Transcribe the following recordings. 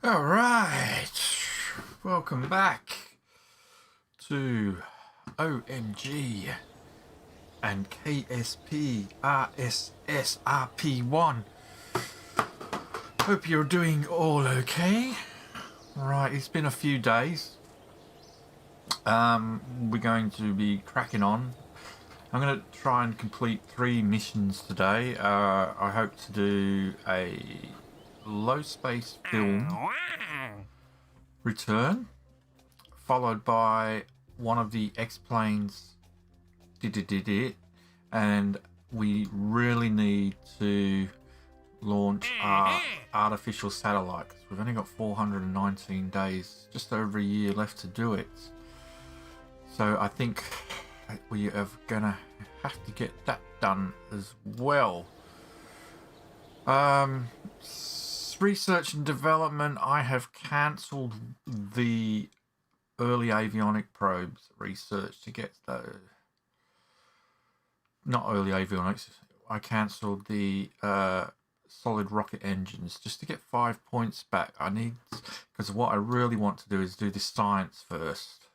All right, welcome back to OMG and KSP RSS RP-1. Hope you're doing all okay. Right, it's been a few days. We're going to be cracking on. I'm going to try and complete 3 missions today. I hope to do a low space film return, followed by one of the X-planes and we really need to launch our artificial satellite because we've only got 419 days, just over a year left to do it. So I think we are gonna have to get that done as well. Research and development, I have cancelled the early avionic probes research to get those. Not early avionics, I cancelled the solid rocket engines just to get 5 points back. I need, because what I really want to do is do the science first,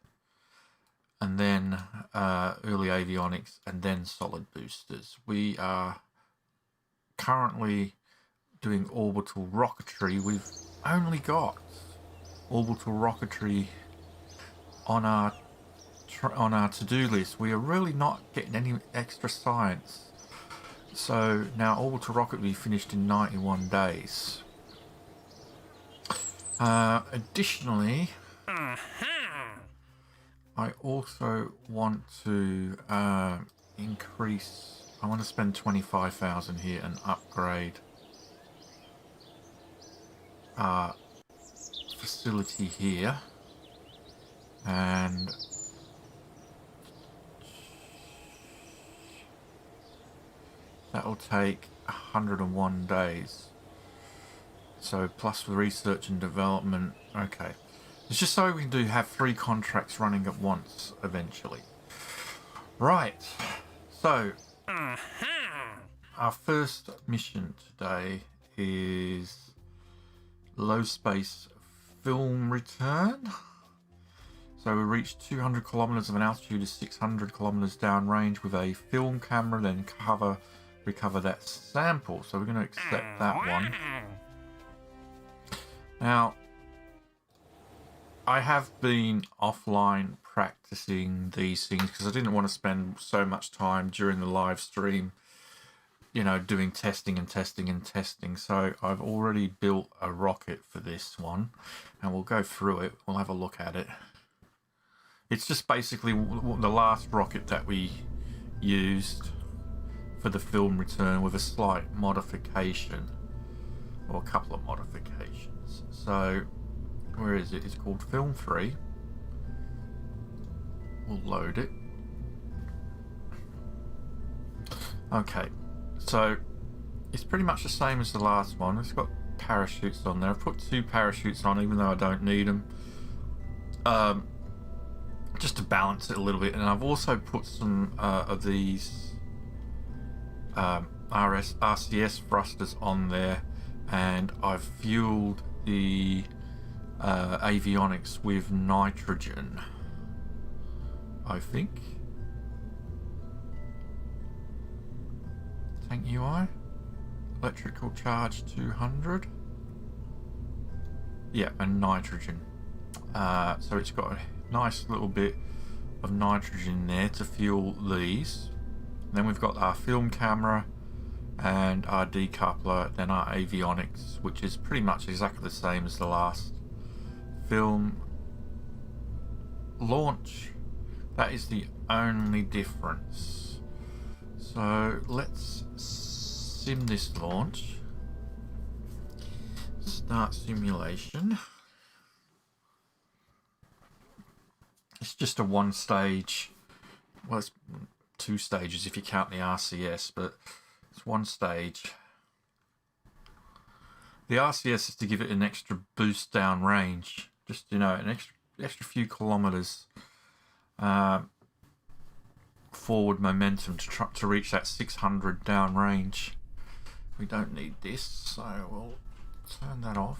and then early avionics, and then solid boosters. We are currently doing orbital rocketry. We've only got orbital rocketry on our to-do list. We are really not getting any extra science. So now orbital rocket will be finished in 91 days. Additionally, I also want to increase. I want to spend 25,000 here and upgrade our facility here, and that will take 101 days. So plus the research and development. Okay, it's just so we can have 3 contracts running at once eventually. Right, so our first mission today is low space film return. So we reached 200 kilometers of an altitude is 600 kilometers downrange with a film camera, then recover that sample. So we're going to accept that one. Now, I have been offline practicing these things because I didn't want to spend so much time during the live stream, you know, doing testing. So I've already built a rocket for this one, and we'll go through it. We'll have a look at it. It's just basically the last rocket that we used for the film return with a slight modification, or a couple of modifications. So where is it? It's called Film 3. We'll load it. Okay, so it's pretty much the same as the last one. It's got parachutes on there. I've put 2 parachutes on even though I don't need them, just to balance it a little bit. And I've also put some of these RCS thrusters on there, and I've fueled the avionics with nitrogen, I think. Tank UI, electrical charge 200. Yeah, and nitrogen. So it's got a nice little bit of nitrogen there to fuel these. And then we've got our film camera and our decoupler, then our avionics, which is pretty much exactly the same as the last film launch. That is the only difference. So let's sim this launch. Start simulation. It's just a one stage, well, it's two stages if you count the RCS, but it's one stage. The RCS is to give it an extra boost down range, just, you know, an extra few kilometers forward momentum to reach that 600 down range. We don't need this, so we'll turn that off.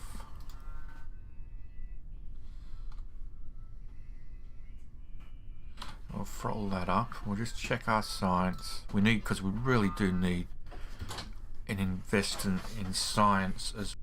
We'll throttle that up. We'll just check our science. We need, because we really do need an investment in science as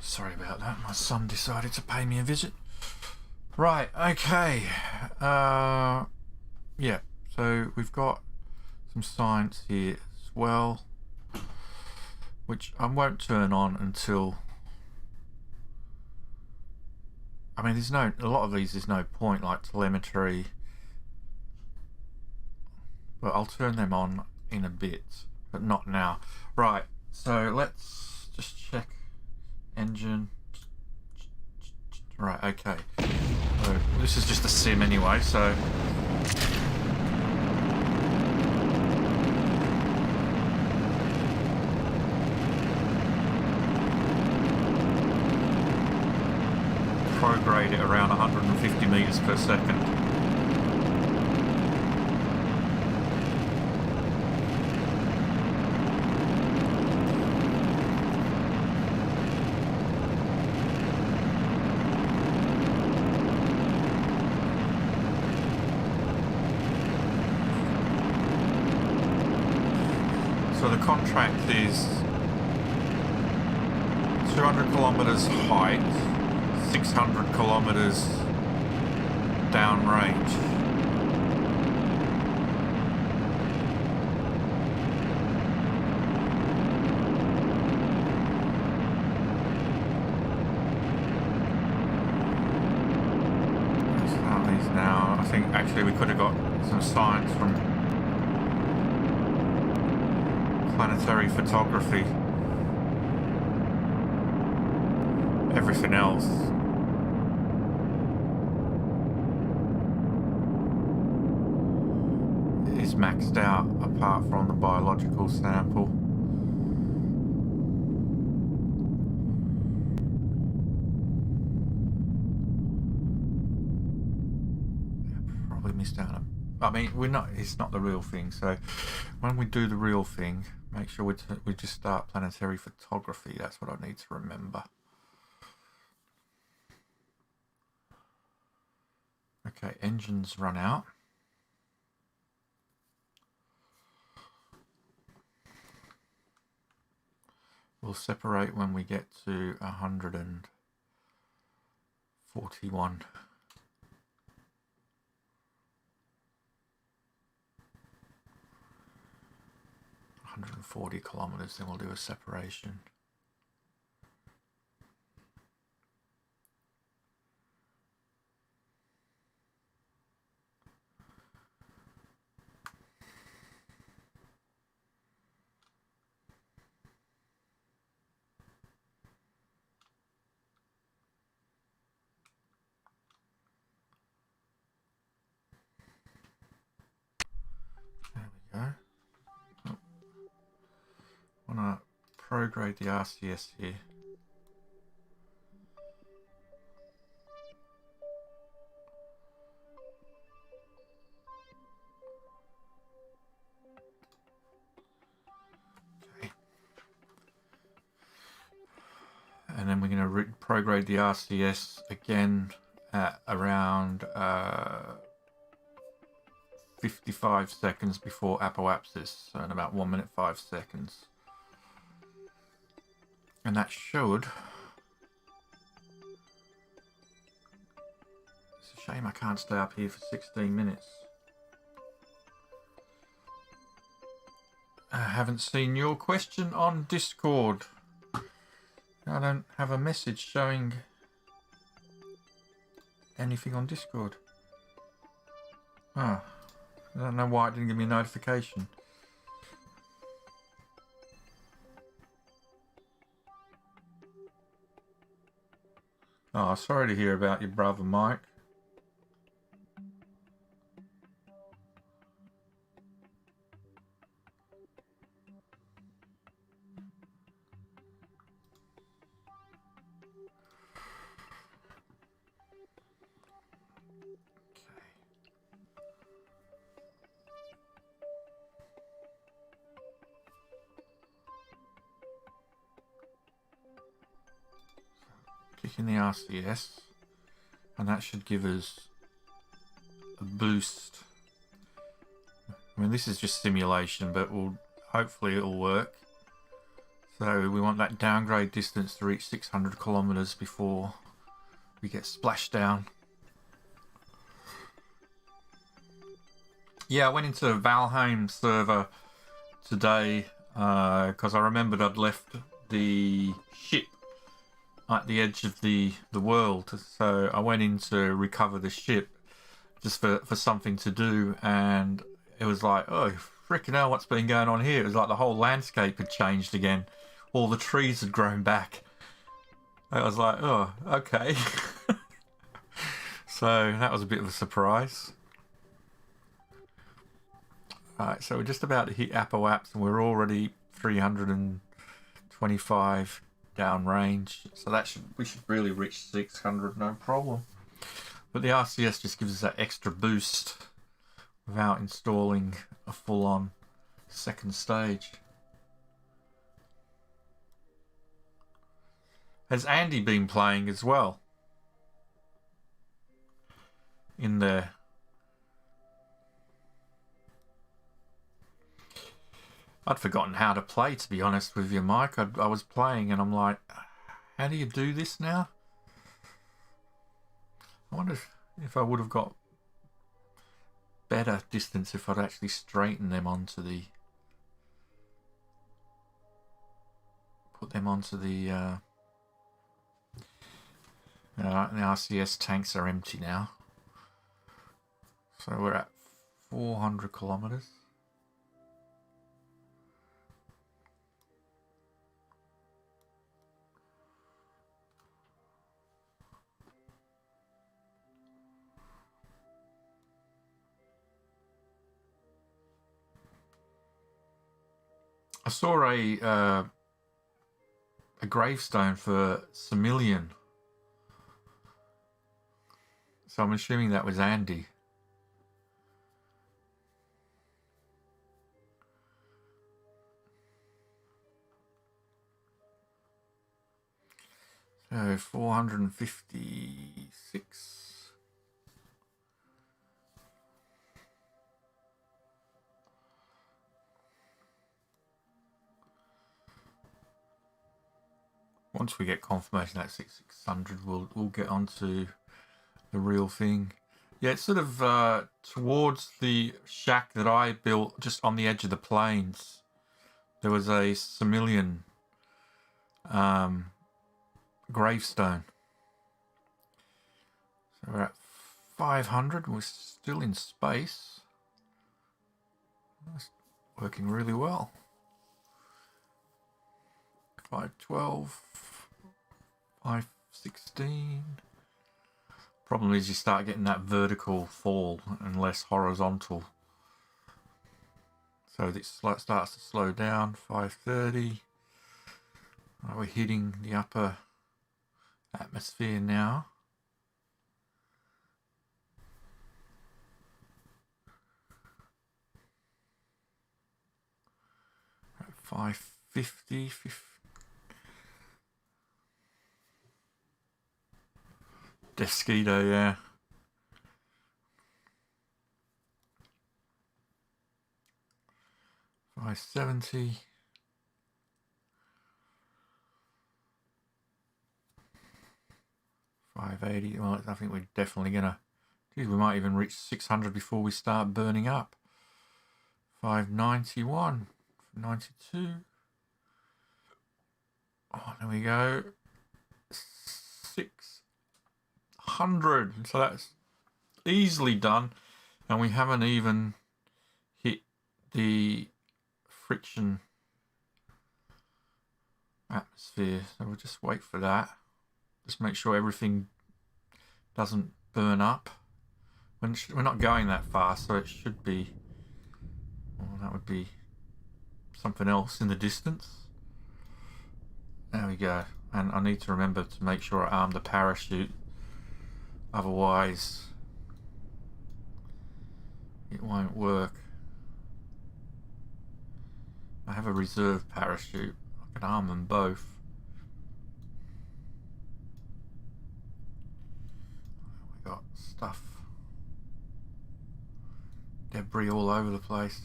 Sorry about that, my son decided to pay me a visit. Right, okay. Yeah, so we've got some science here as well, which I won't turn on until... I mean, there's no... A lot of these, there's no point, like telemetry. But I'll turn them on in a bit, but not now. Right, so let's just check engine. Right, okay. So this is just a sim anyway, so prograde it around 150 meters per second. So the contract is 200 kilometers height, 600 kilometers downrange. Let's start these now. I think actually we could have got some science from planetary photography. Everything else is maxed out apart from the biological sample. Probably missed out on. I mean, it's not the real thing, so when we do the real thing, make sure we just start planetary photography. That's what I need to remember. Okay, engines run out. We'll separate when we get to 141. 140 kilometers, then we'll do a separation. There we go. Oh. I want to prograde the RCS here. Okay. And then we're going to prograde the RCS again at around 55 seconds before apoapsis, so in about 1 minute 5 seconds. And that should... It's a shame I can't stay up here for 16 minutes. I haven't seen your question on Discord. I don't have a message showing anything on Discord. Oh, I don't know why it didn't give me a notification. Oh, sorry to hear about your brother, Mike. Kicking the RCS, and that should give us a boost. I mean, this is just simulation, but hopefully it'll work. So we want that downgrade distance to reach 600 kilometers before we get splashed down. Yeah, I went into the Valheim server today because I remembered I'd left the ship at the edge of the world, so I went in to recover the ship just for something to do, and it was like, oh freaking hell, what's been going on here? It was like the whole landscape had changed again. All the trees had grown back. I was like, oh, okay. So that was a bit of a surprise. Alright, so we're just about to hit Apoaps, and we're already 325 downrange, so we should really reach 600 no problem. But the RCS just gives us that extra boost without installing a full-on second stage. Has Andy been playing as well in there? I'd forgotten how to play, to be honest with you, Mike. I was playing and I'm like, how do you do this now? I wonder if I would have got better distance if I'd actually straightened them onto the... Put them onto the... the RCS tanks are empty now. So we're at 400 kilometers. I saw a gravestone for Similian. So I'm assuming that was Andy. So 456. Once we get confirmation that 600, we'll get onto the real thing. Yeah, it's sort of towards the shack that I built, just on the edge of the plains. There was a Similian gravestone. So we're at 500, and we're still in space. That's working really well. 512, 516. Problem is you start getting that vertical fall and less horizontal. So this starts to slow down. 530. We're hitting the upper atmosphere now. At 550. Desquito, yeah. $570. 580. Well, I think we're definitely gonna. Geez, we might even reach 600 before we start burning up. 591, 92. Oh, there we go. 600. So that's easily done, and we haven't even hit the friction atmosphere. So we'll just wait for that. Just make sure everything doesn't burn up. We're not going that fast, so it should be. Well, that would be something else in the distance. There we go. And I need to remember to make sure I arm the parachute. Otherwise, it won't work. I have a reserve parachute. I can arm them both. We got stuff. Debris all over the place.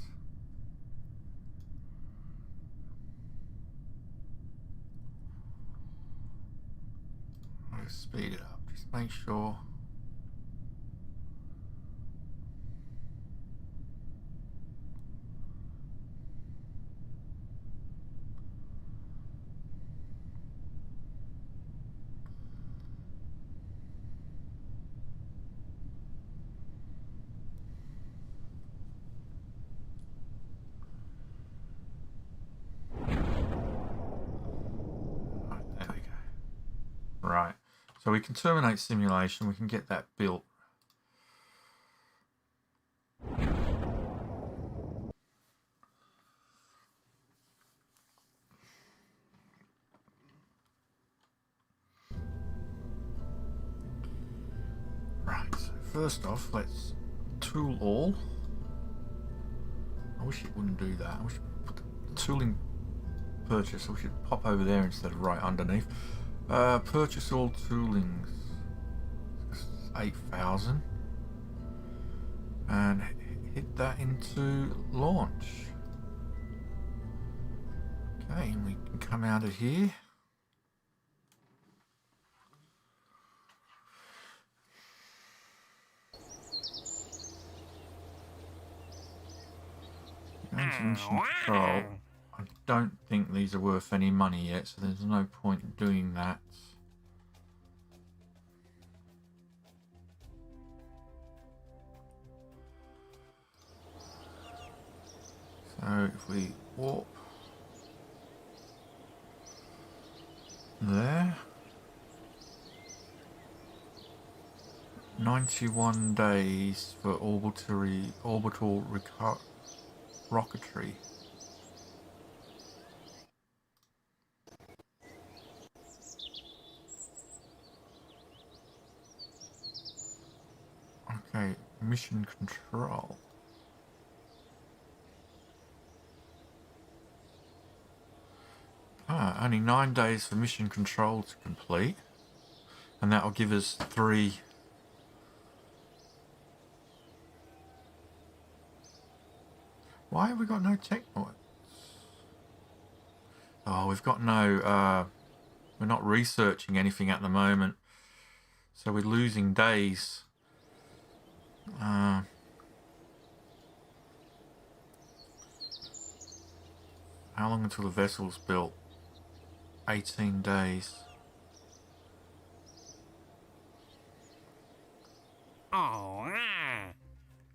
I'll just speed it up. Just make sure. Right, so we can terminate simulation, we can get that built. Right, so first off, let's tool all. I wish it wouldn't do that. I wish it put the tooling purchase, I wish it pop over there instead of right underneath. Purchase all toolings. 8,000. And hit that into launch. Okay, and we can come out of here. Mission control. I don't think these are worth any money yet, so there's no point in doing that. So if we warp there, 91 days for orbital rocketry. Okay, mission control. Only 9 days for mission control to complete, and that will give us 3. Why have we got no tech points? Oh, we've got no. We're not researching anything at the moment, so we're losing days. How long until the vessel's built? 18 days. Oh.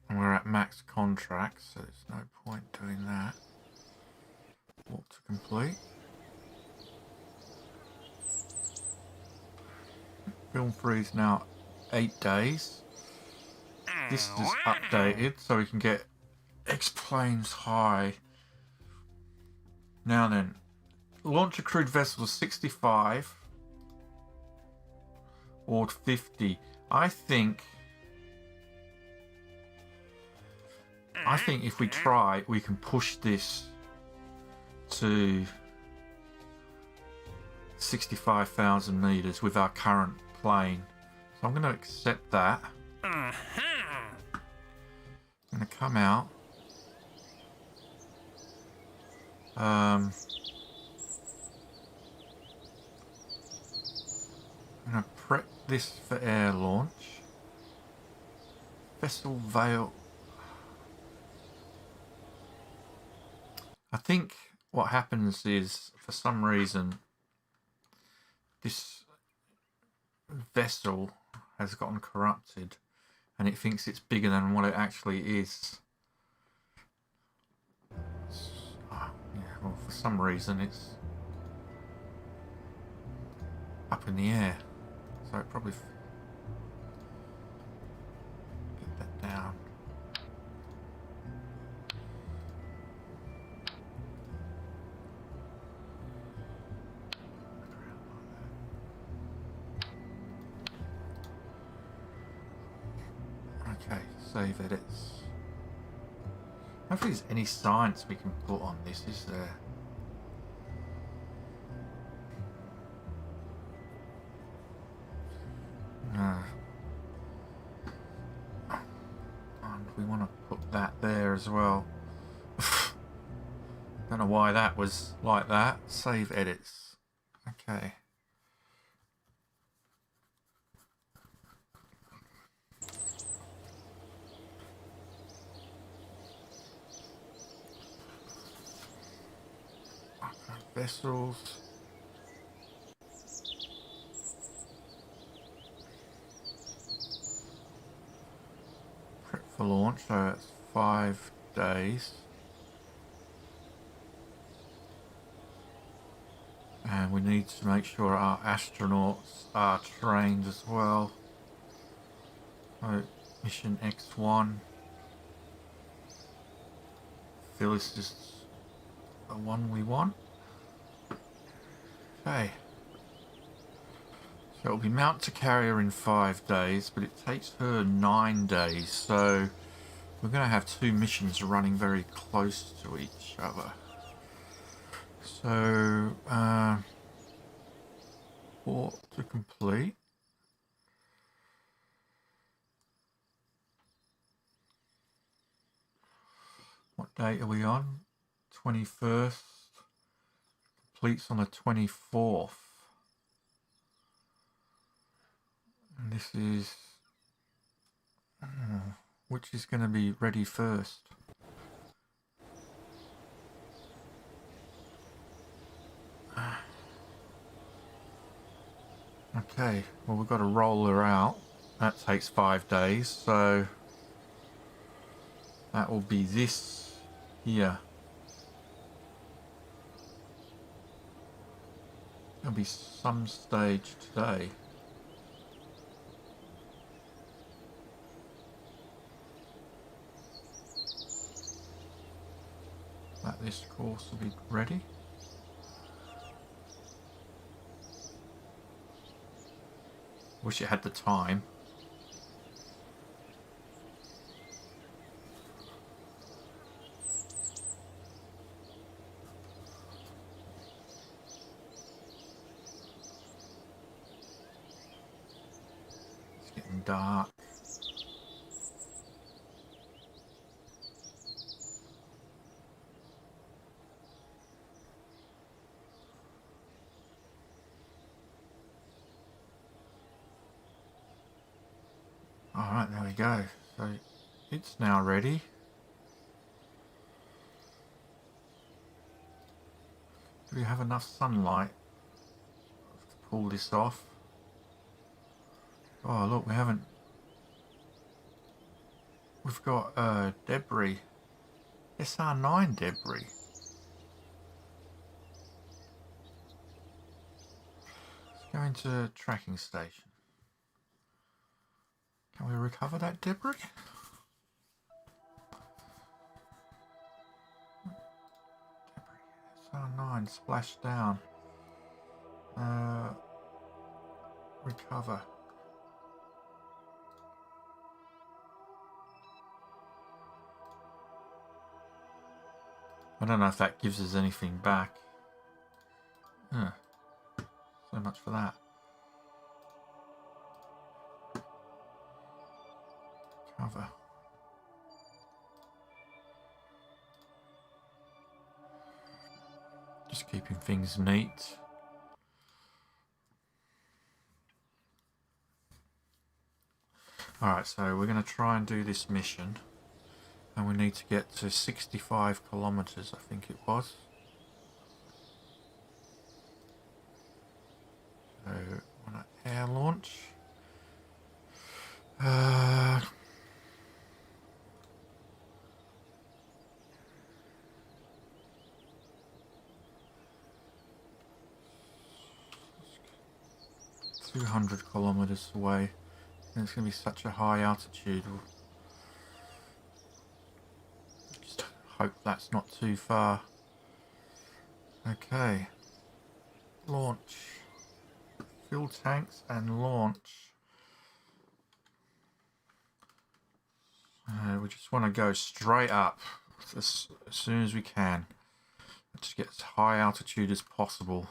And we're at max contract, so there's no point doing that. Warp to complete. Film freeze now 8 days. This is updated so we can get X-planes high. Now then, launch a crewed vessel 65 or 50. I think if we try, we can push this to 65,000 meters with our current plane. So I'm going to accept that. I'm going to come out. going to prep this for air launch. Vessel veil. I think what happens is, for some reason, this vessel has gotten corrupted and it thinks it's bigger than what it actually is. Yeah, well, for some reason it's up in the air, so it probably get that down. Okay, save edits. I don't think there's any science we can put on this, is there? No. And we want to put that there as well. Don't know why that was like that. Save edits. Okay. Vessels. Prep for launch, so it's 5 days. And we need to make sure our astronauts are trained as well. So, mission X1. Feel this is the one we want. Okay. So it'll be mount to carrier in 5 days, but it takes her 9 days. So we're going to have 2 missions running very close to each other. So, port to complete. What date are we on? 21st. Completes on the 24th. And this is... which is going to be ready first? Okay, well, we've got to roll her out. That takes 5 days, so that will be this here. There'll be some stage today. That this course will be ready. Wish it had the time. It's getting dark. Alright, there we go. So it's now ready. Do we have enough sunlight to pull this off? Oh look, we haven't... We've got debris. SR9 debris. Let's go into tracking station. Can we recover that debris? Debris. SR9 splashed down. Recover. I don't know if that gives us anything back. So much for that. Cover. Just keeping things neat. Alright, so we're going to try and do this mission. And we need to get to 65 kilometers, I think it was. So, on an air launch. 200 kilometers away. And it's going to be such a high altitude. Just hope that's not too far. Okay. Launch. Fill tanks and launch. We just want to go straight up as soon as we can. Let's get as high altitude as possible.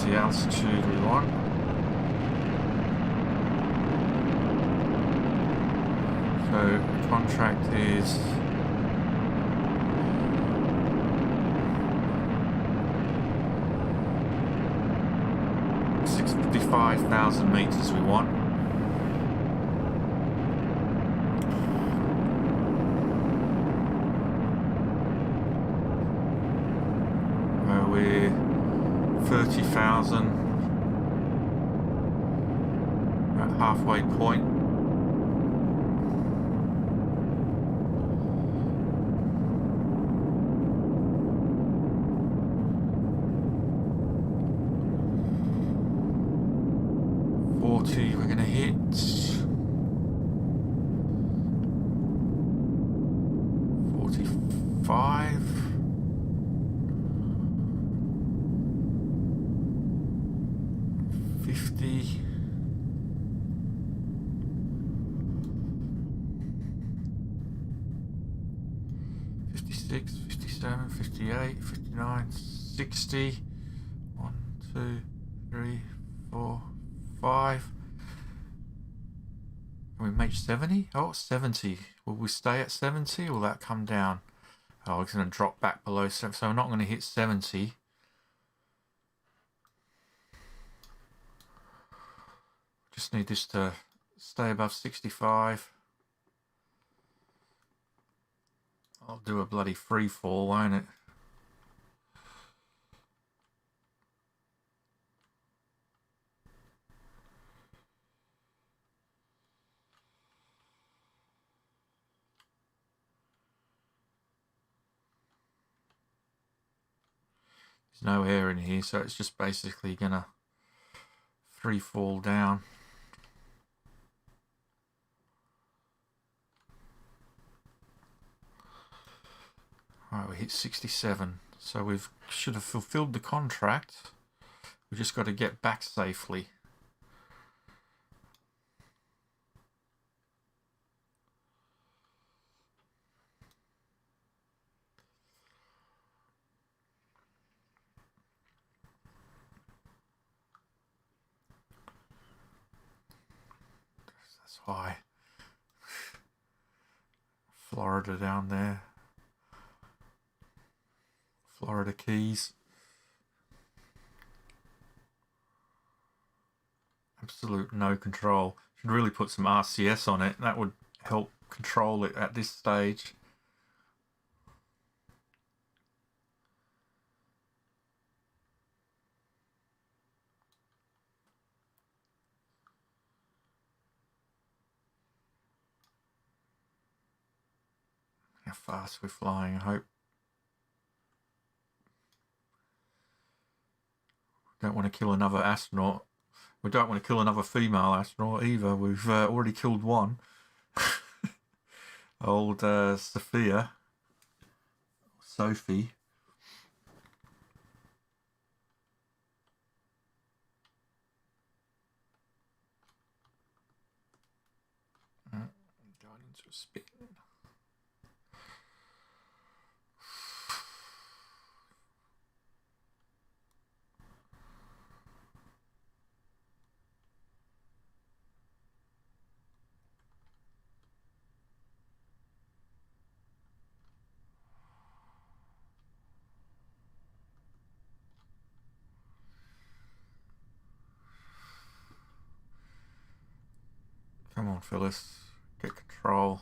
The altitude we want. So the contract is 65,000 meters we want. We're 30,000 at halfway point. We're going to hit 45. 50. 56, 57, 58, 59, 60. 1, 2, 3, 4, 5. Can we make 70? Oh, 70. Will we stay at 70 or will that come down? Oh, it's going to drop back below 70, so we're not going to hit 70. Just need this to stay above 65. I'll do a bloody free fall, won't it? There's no air in here, so it's just basically gonna free fall down. Alright, we hit 67, so we should have fulfilled the contract. We just got to get back safely. That's high. Florida down there. Florida Keys. Absolute no control. Should really put some RCS on it. That would help control it at this stage. How fast we're flying, I hope. Don't want to kill another astronaut. We don't want to kill another female astronaut either. We've already killed one. Old Sophie. Come on, Phyllis. Get control.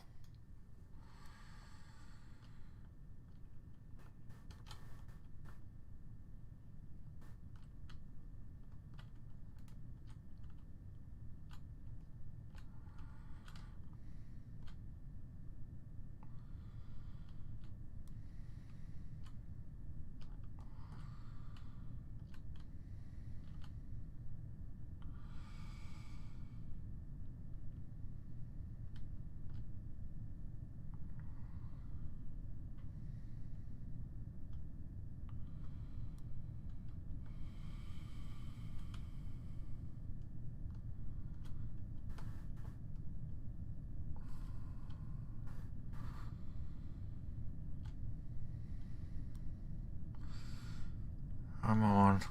Come on.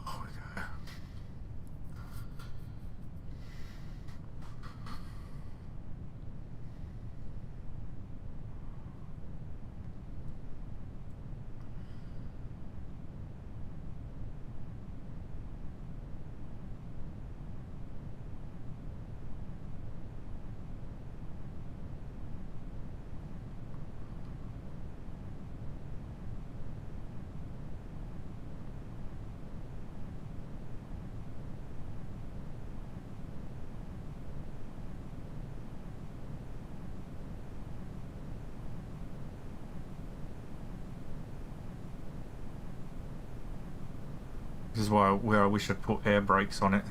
Oh, we go. This is where I wish I'd put air brakes on it.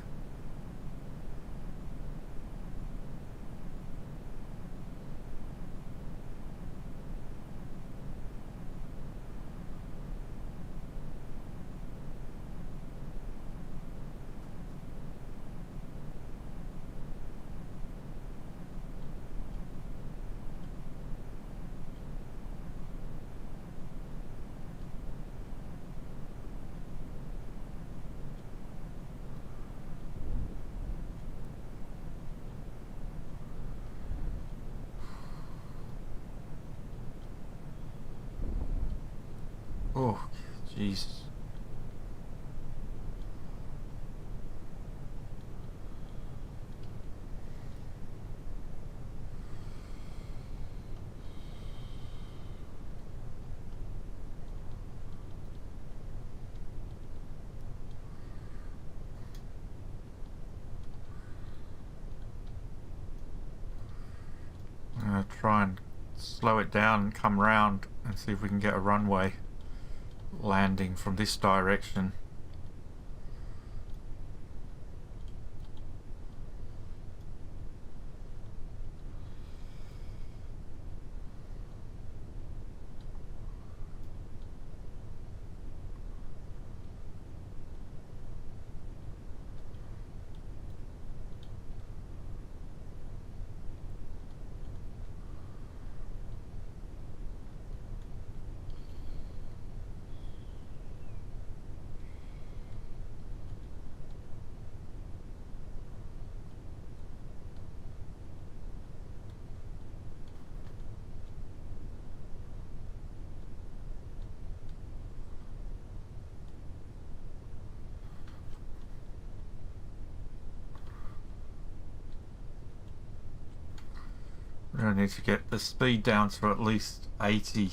Oh, Jesus. I'm gonna try and slow it down and come round and see if we can get a runway landing from this direction. We're going to need to get the speed down to at least 80,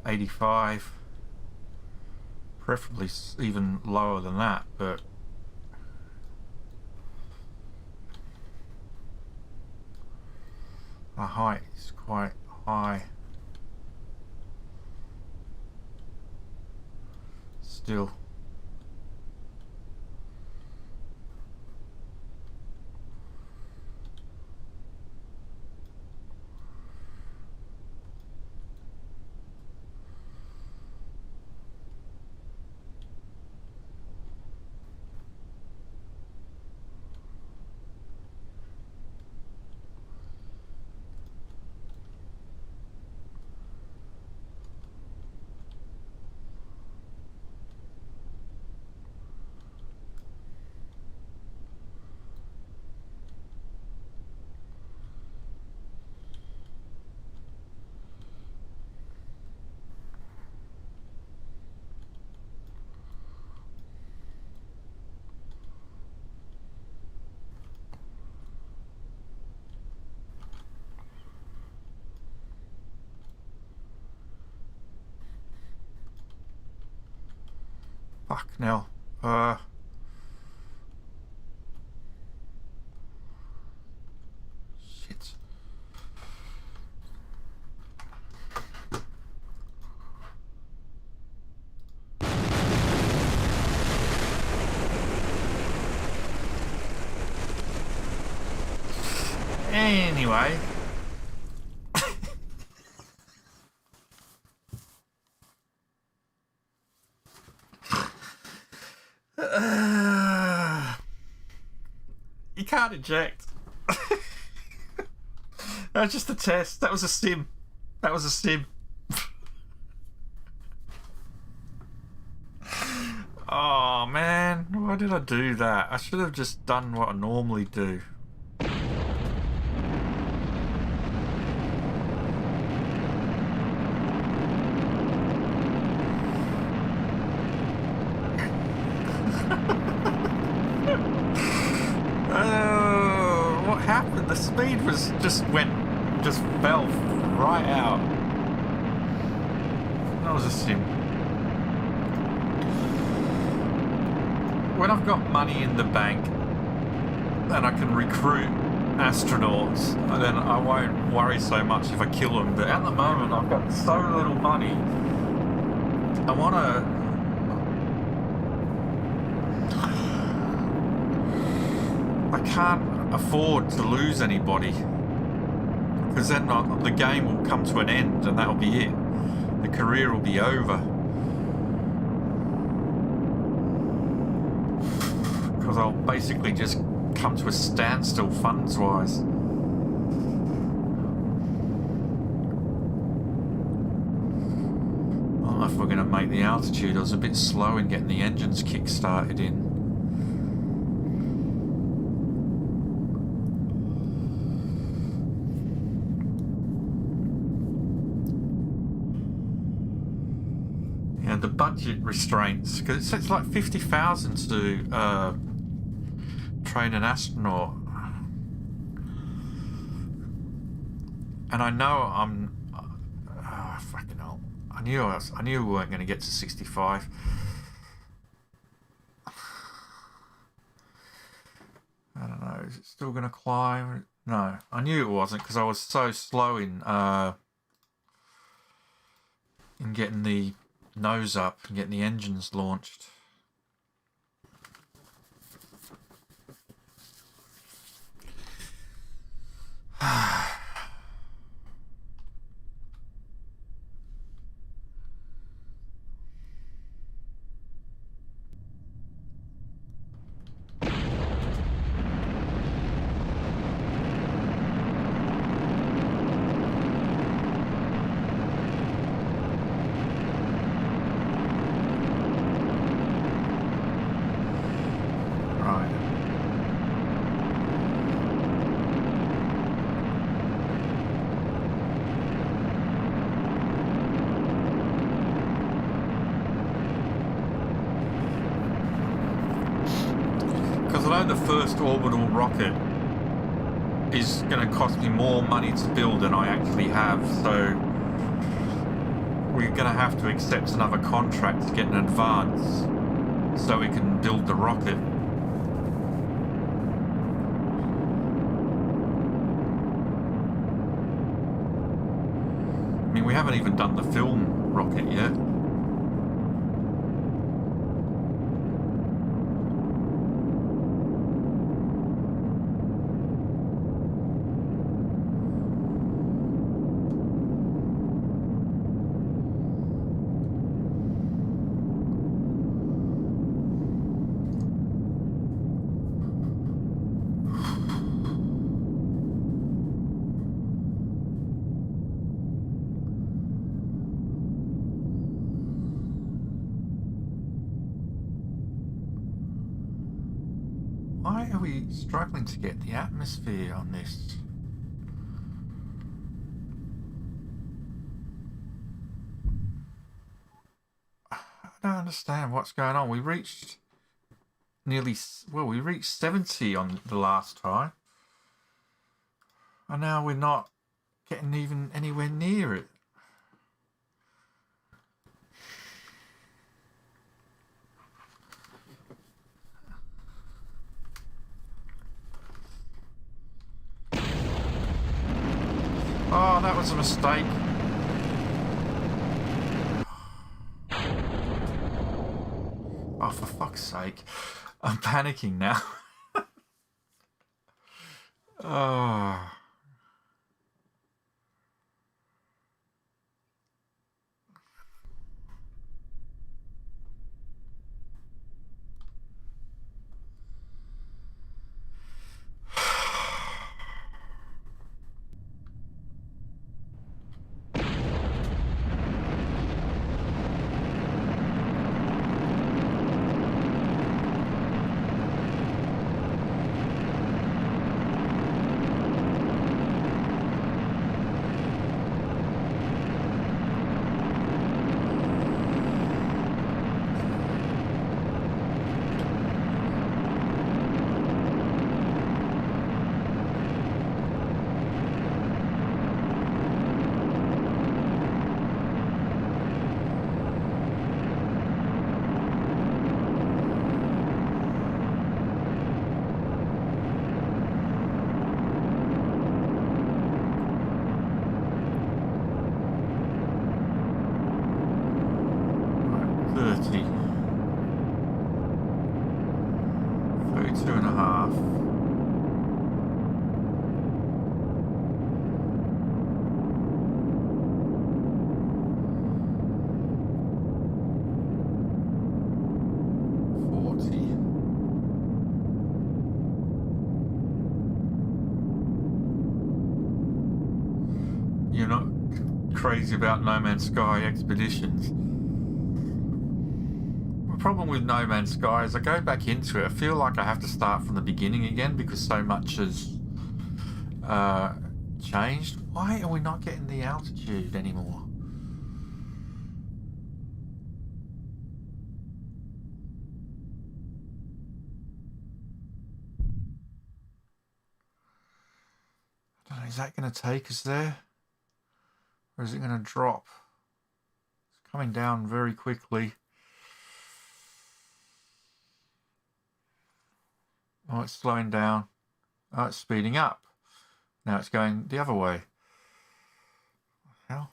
85. Preferably even lower than that, but our height is quite high still. Fuck now. Shit. Anyway. You can't eject. That was just a test. That was a sim. That was a sim. Oh man, why did I do that? I should have just done what I normally do. What happened? The speed was just fell right out. That was a sim. When I've got money in the bank and I can recruit astronauts, then I won't worry so much if I kill them. But at the moment, I've got so little money. I want to. I can't afford to lose anybody, because then the game will come to an end and that'll be it. The career will be over. Because I'll basically just come to a standstill funds-wise. I don't know if we're going to make the altitude. I was a bit slow in getting the engines kick-started in. Yeah, the budget restraints, because it's like 50,000 to train an astronaut, and I know I'm. Fucking hell! I knew we weren't going to get to 65. I don't know. Is it still going to climb? No, I knew it wasn't, because I was so slow in getting the nose up and getting the engines launched. The first orbital rocket is going to cost me more money to build than I actually have, so we're going to have to accept another contract to get an advance so we can build the rocket. I mean, we haven't even done the film rocket yet. Why are we struggling to get the atmosphere on this? I don't understand what's going on. We reached we reached 70 on the last try. And now we're not getting even anywhere near it. was a mistake. Oh, for fuck's sake. I'm panicking now. Oh. Right, 30. 32 and a half. You're not crazy about No Man's Sky expeditions. The problem with No Man's Sky is I go back into it, I feel like I have to start from the beginning again because so much has changed. Why are we not getting the altitude anymore? I don't know, is that going to take us there? Or is it going to drop? It's coming down very quickly. Oh, it's slowing down. Oh, it's speeding up. Now it's going the other way. What the hell?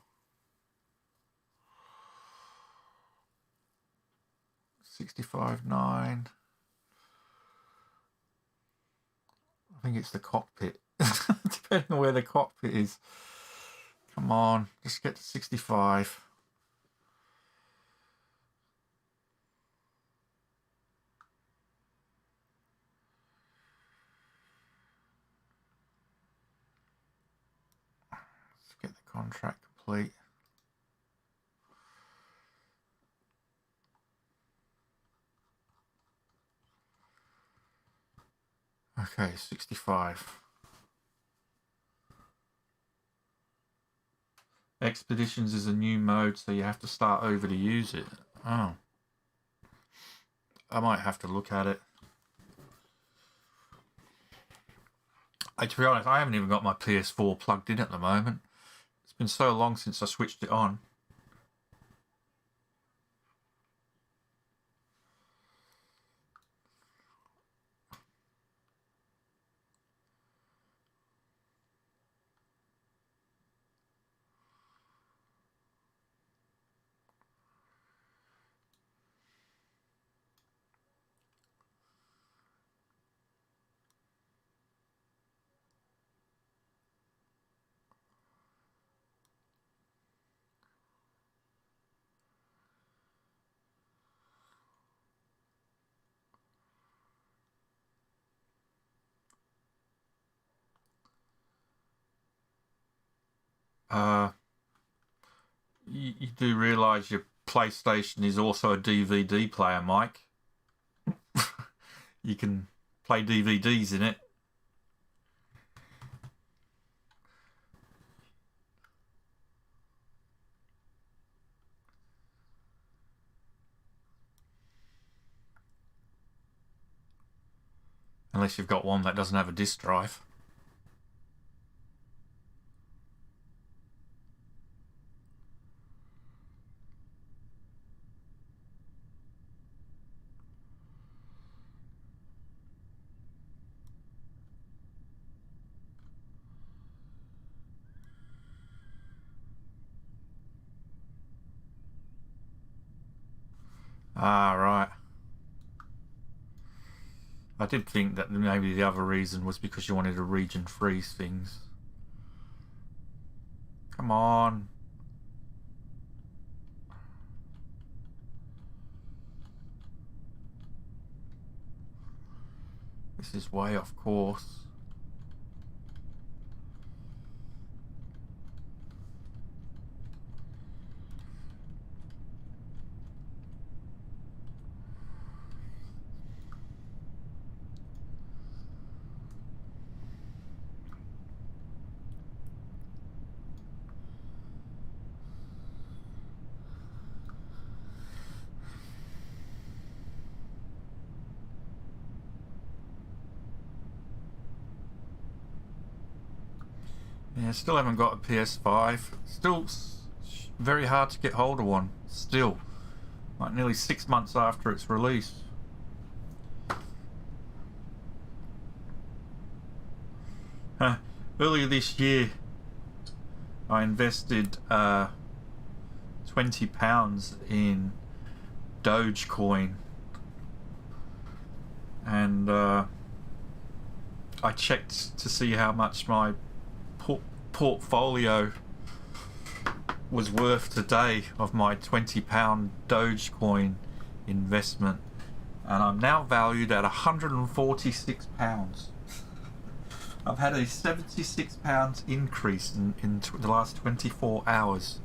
65.9. I think it's the cockpit. Depending on where the cockpit is. Come on, just get to 65. Let's get the contract complete. Okay, 65. Expeditions is a new mode, so you have to start over to use it. Oh. I might have to look at it. To be honest, I haven't even got my PS4 plugged in at the moment. It's been so long since I switched it on. You do realise your PlayStation is also a DVD player, Mike. You can play DVDs in it. Unless you've got one that doesn't have a disk drive. Ah, right. I did think that maybe the other reason was because you wanted to region freeze things. Come on. This is way off course. Yeah, still haven't got a PS5. Still very hard to get hold of one. Still. Like nearly 6 months after its release. Earlier this year, I invested £20 in Dogecoin, and I checked to see how much my portfolio was worth today of my £20 Dogecoin investment, and I'm now valued at £146. I've had a £76 increase in the last 24 hours.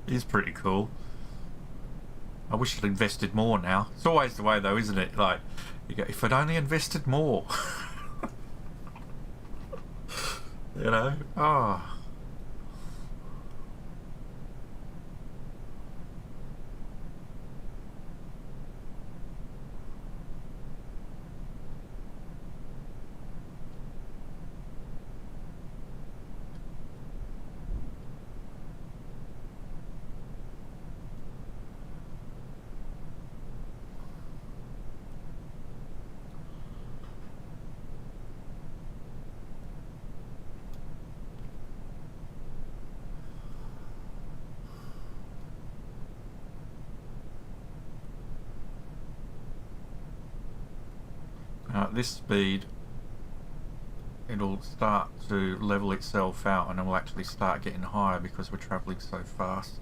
It is pretty cool. I wish I'd invested more now. It's always the way though, isn't it? Like, you go, if I'd only invested more. You know? Oh. Now at this speed, it'll start to level itself out and it will actually start getting higher because we're travelling so fast.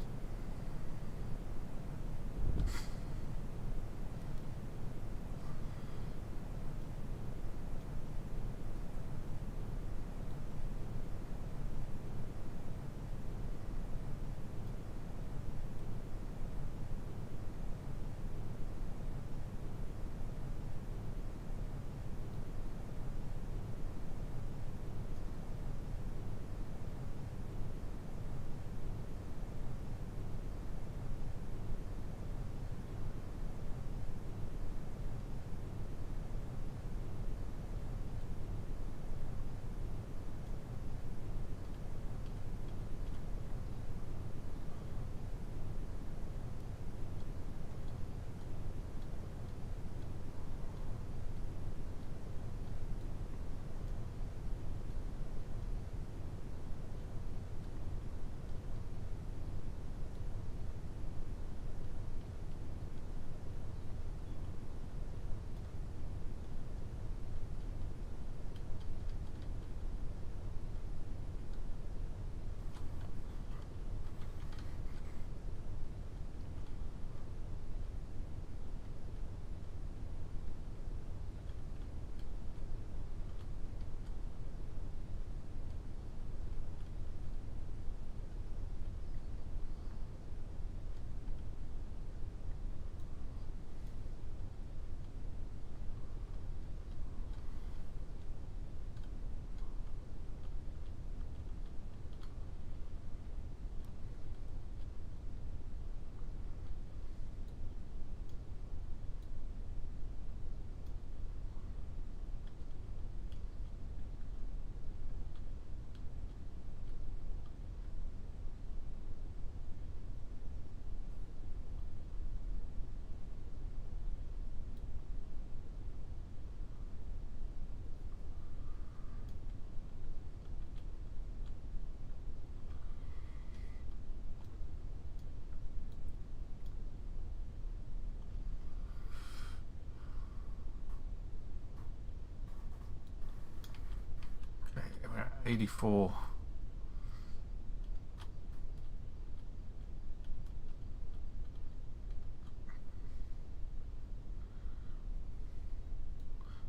84.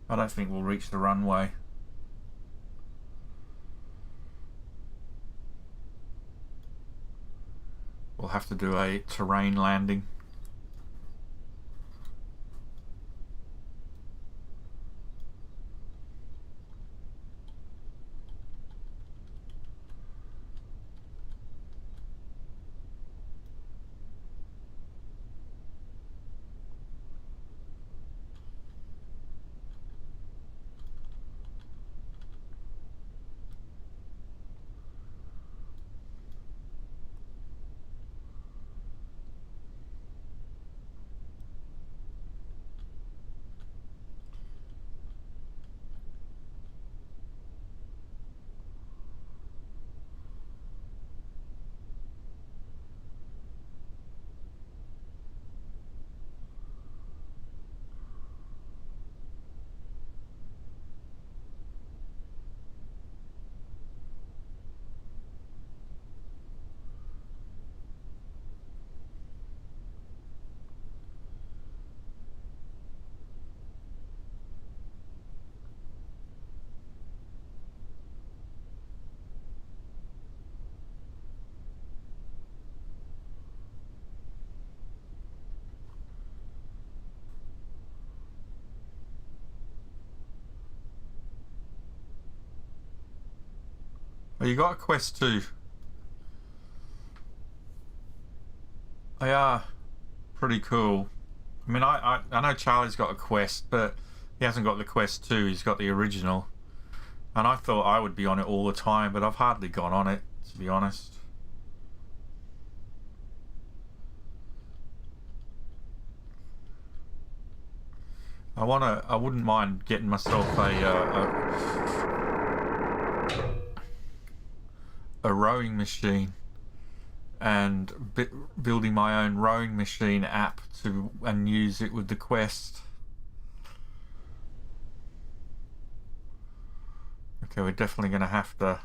I don't think we'll reach the runway. We'll have to do a terrain landing. Oh, you got a quest too. They are pretty cool. I mean, I know Charlie's got a quest, but he hasn't got the quest 2. He's got the original. And I thought I would be on it all the time, but I've hardly gone on it, to be honest. I wouldn't mind getting myself a rowing machine and building my own rowing machine app and use it with the quest. Okay, we're definitely going to have to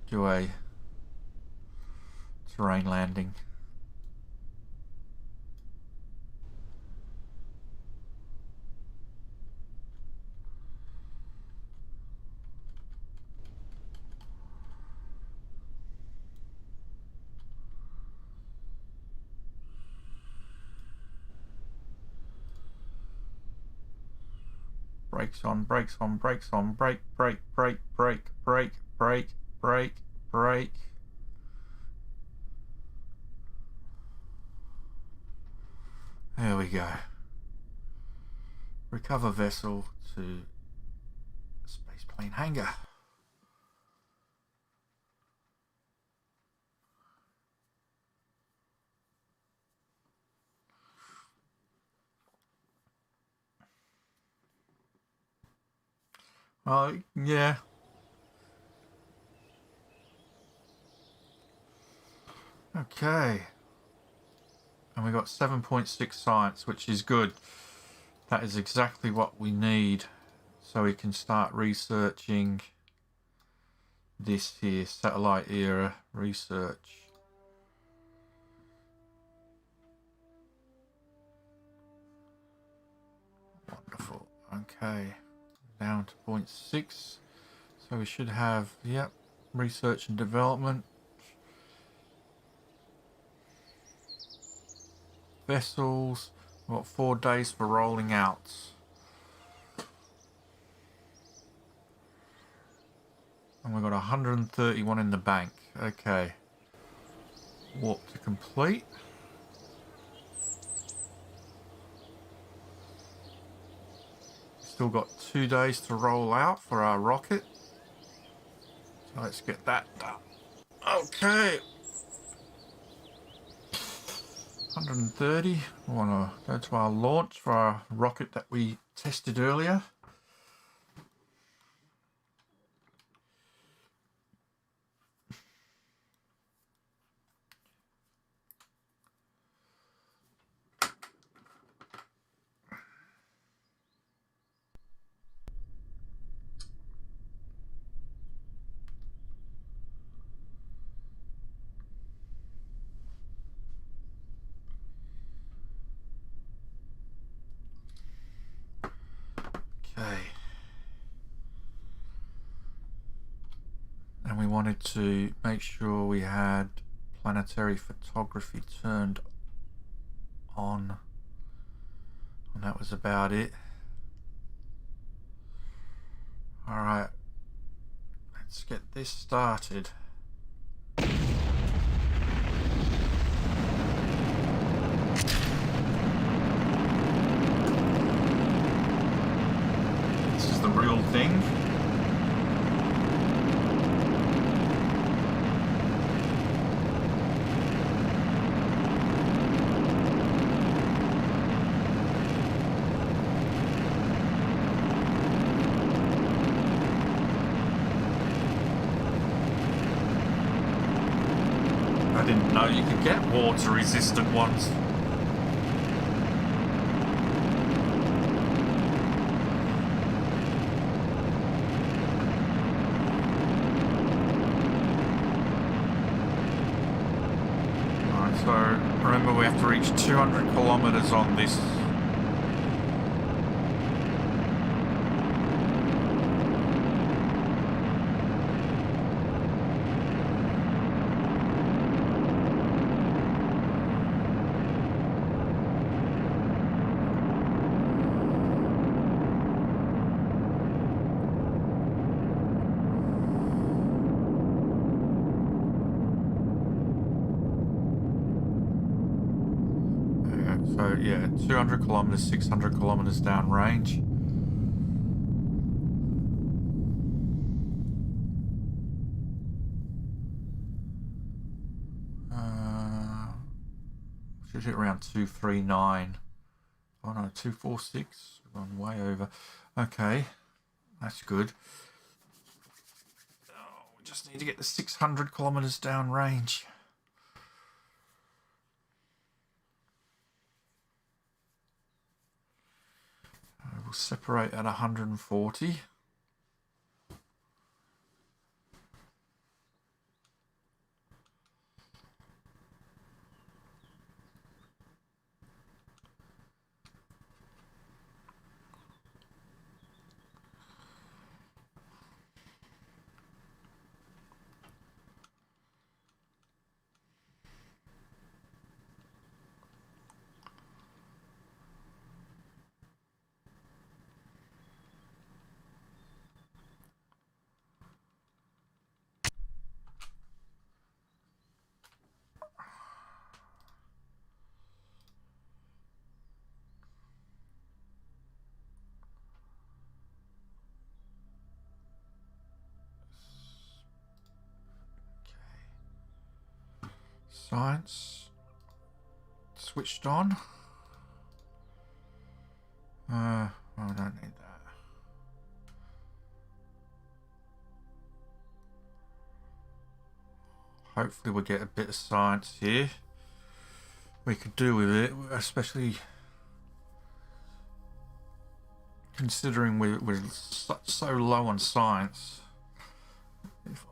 do a terrain landing. Brakes on, brakes on, brakes on, brake, brake, brake, brake, brake, brake, brake, brake. There we go. Recover vessel to spaceplane hangar. Oh, yeah. Okay. And we got 7.6 science, which is good. That is exactly what we need. So we can start researching this here, satellite era research. Wonderful. Okay. Down to 0.6. So we should have, yep, research and development. Vessels. We've got 4 days for rolling out. And we've got 131 in the bank. Okay. Warp to complete. Still got 2 days to roll out for our rocket. So let's get that done. Okay. 130. We want to go to our launch for our rocket that we tested earlier. Okay. And we wanted to make sure we had planetary photography turned on. And that was about it. Alright. Let's get this started. This is the real thing. I didn't know you could get water resistant ones. Alright, so remember we have to reach 200 kilometers on this. So yeah, 200 kilometers, 600 kilometers downrange. Should hit around 239. Oh no, 246. We're gone way over. Okay, that's good. Oh, we just need to get the 600 kilometers downrange. We'll separate at 140. Science switched on. I don't need that. Hopefully we'll get a bit of science here we could do with it, especially considering we're so low on science.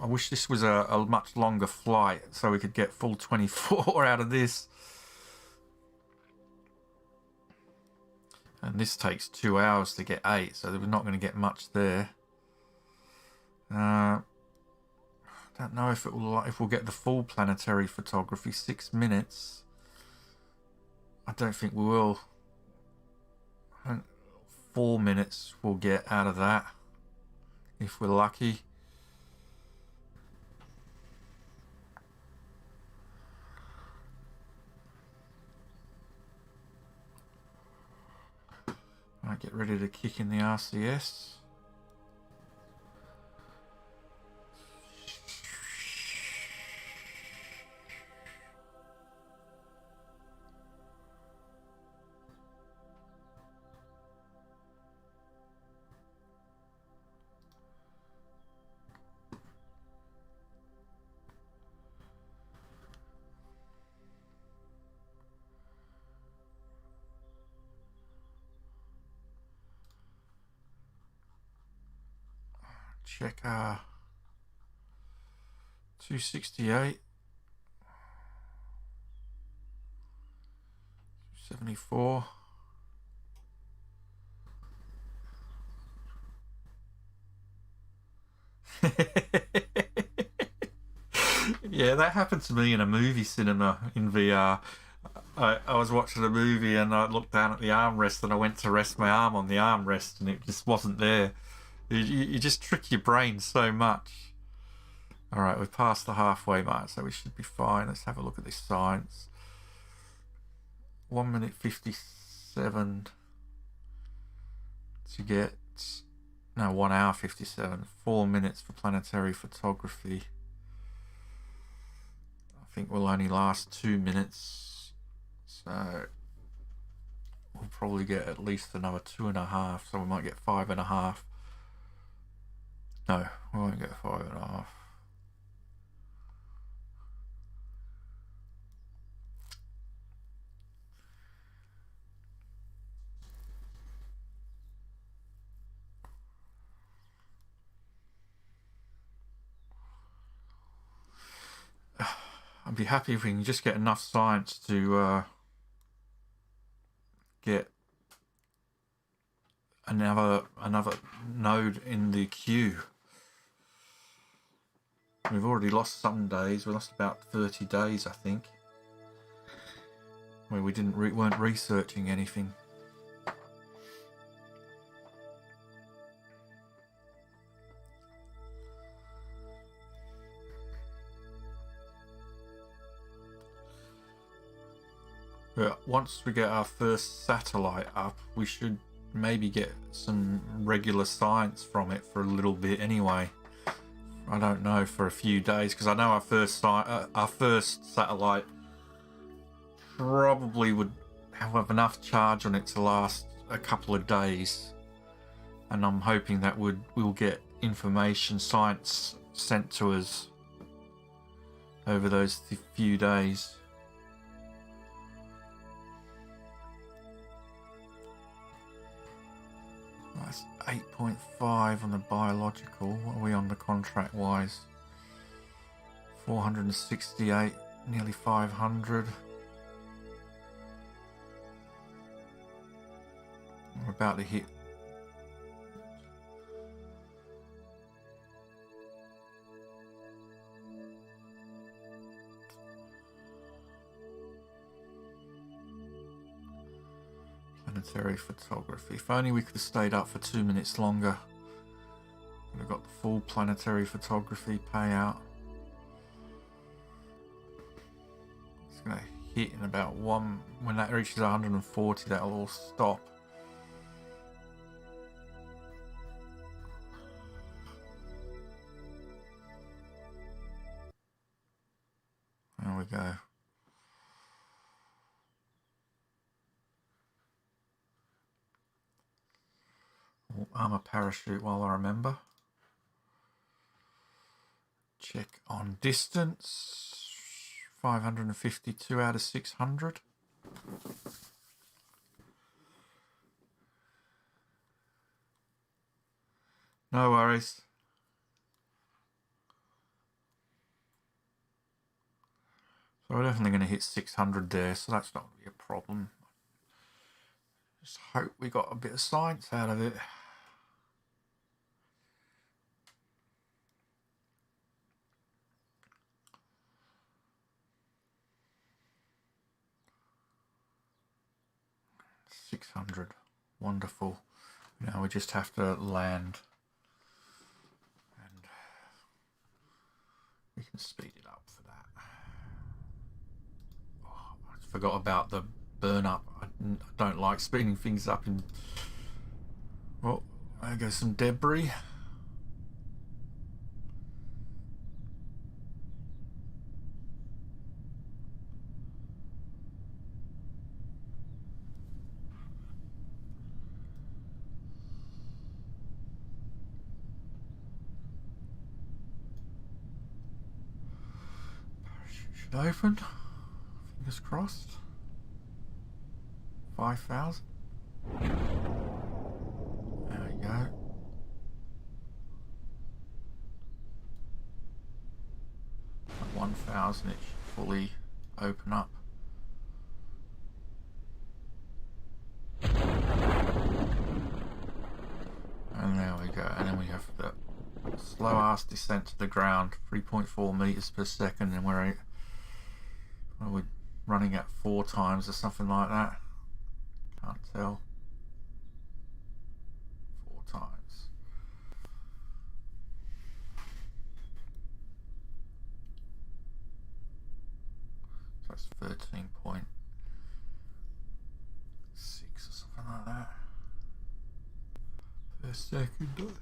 I wish this was a much longer flight so we could get full 24 out of this. And this takes 2 hours to get 8, so we're not going to get much there. Don't know if we'll get the full planetary photography. 6 minutes. I don't think we will. I think 4 minutes we'll get out of that if we're lucky. I get ready to kick in the RCS. Check 268, 74. that happened to me in a movie cinema in VR. I was watching a movie and I looked down at the armrest and I went to rest my arm on the armrest and it just wasn't there. You just trick your brain so much. Alright, we've passed the halfway mark, so we should be fine. Let's have a look at this science. 1 minute 57 to get... No, 1 hour 57. 4 minutes for planetary photography. I think we'll only last 2 minutes. So we'll probably get at least another 2.5. So we might get 5.5. No, we won't get 5.5. I'd be happy if we can just get enough science to get another node in the queue. We've already lost some days. We lost about 30 days, I think, where we weren't researching anything. But once we get our first satellite up, we should maybe get some regular science from it for a little bit anyway. I don't know, for a few days, because I know our first satellite probably would have enough charge on it to last a couple of days, and I'm hoping that we'll get information, science sent to us over those few days. That's 8.5 on the biological. What are we on the contract wise? 468, nearly 500. We're about to hit. Planetary photography. If only we could have stayed up for 2 minutes longer. We've got the full planetary photography payout. It's going to hit in about one. When that reaches 140, that'll all stop. There we go. Armor parachute while I remember. Check on distance. 552 out of 600. No worries. So we're definitely going to hit 600 there, so that's not going to be a problem. Just hope we got a bit of science out of it. $600. Wonderful. Now we just have to land. And we can speed it up for that. Oh, I forgot about the burn up. I don't like speeding things up in... Oh, there goes some debris. Open. Fingers crossed. 5,000. There we go. At 1,000 it should fully open up. And there we go. And then we have the Slow ass descent to the ground, 3.4 meters per second, and we're running at 4 times or something like that. Can't tell. 4 times. So that's 13.6 or something like that per second.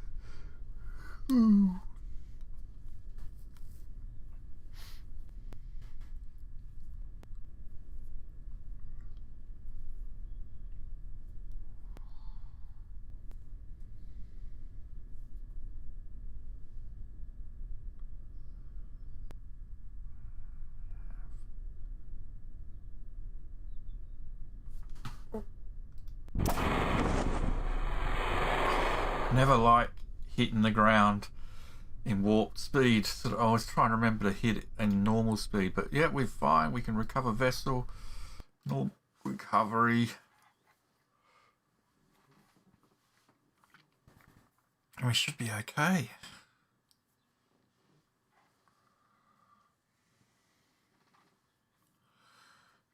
Never like hitting the ground in warp speed. So I was trying to remember to hit it in normal speed, but yeah, we're fine. We can recover vessel, normal recovery. And we should be okay.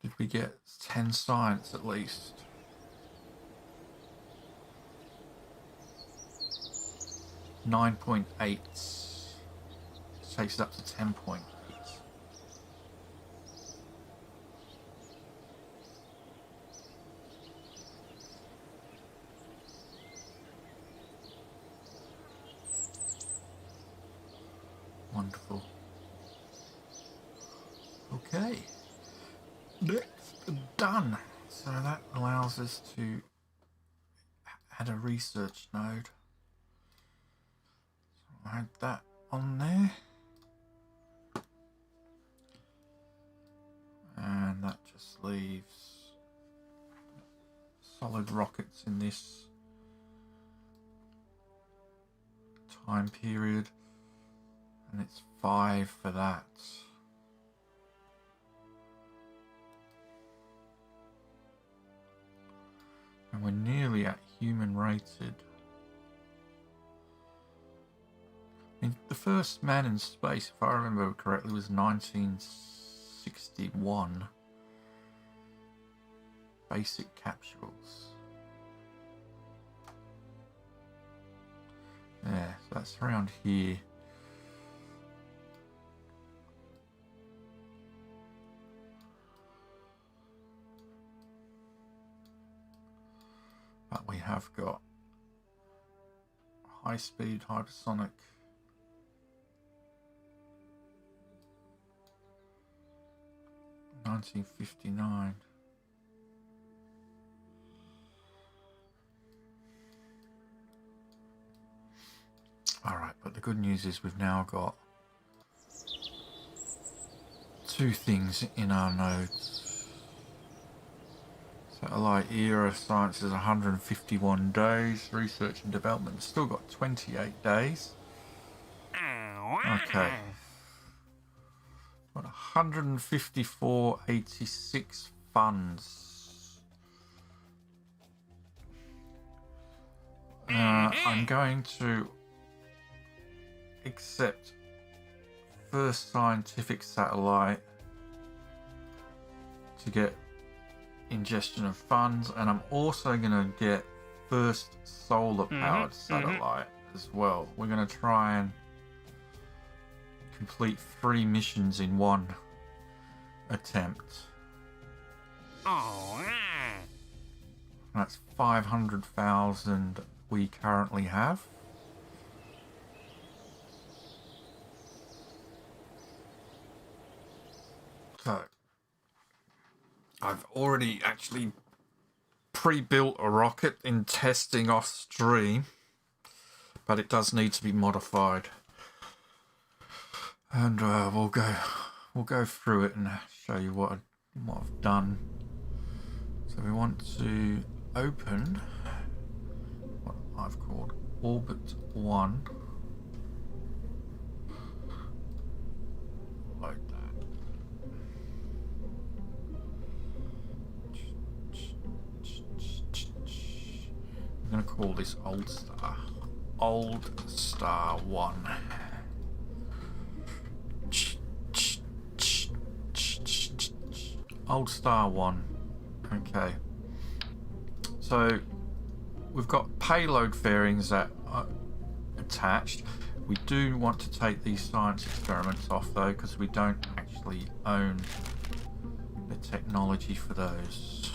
Did we get 10 science at least? $9.8 takes it up to 10.8. Wonderful. Okay. Next, done. So that allows us to add a research node. So I'll add that on there. And that just leaves solid rockets in this time period. And it's 5 for that. And we're nearly at human rated. I mean, the first man in space, if I remember correctly, was 1961. Basic capsules. Yeah, so that's around here. But we have got high-speed hypersonic 1959. Alright, but the good news is we've now got 2 things in our nodes. Satellite era science is 151 days. Research and development still got 28 days. Okay. Got 154.86 funds. I'm going to accept first scientific satellite to get ingestion of funds, and I'm also going to get first solar powered satellite as well. We're going to try and complete 3 missions in one attempt. That's 500,000 we currently have. So I've already actually pre-built a rocket in testing off stream, but it does need to be modified, and we'll go through it and show you what I've done. So we want to open what I've called Orbit 1. Like that. I'm going to call this Old Star. Old Star 1. Old Star 1. Okay. So we've got payload fairings that are attached. We do want to take these science experiments off though, because we don't actually own the technology for those.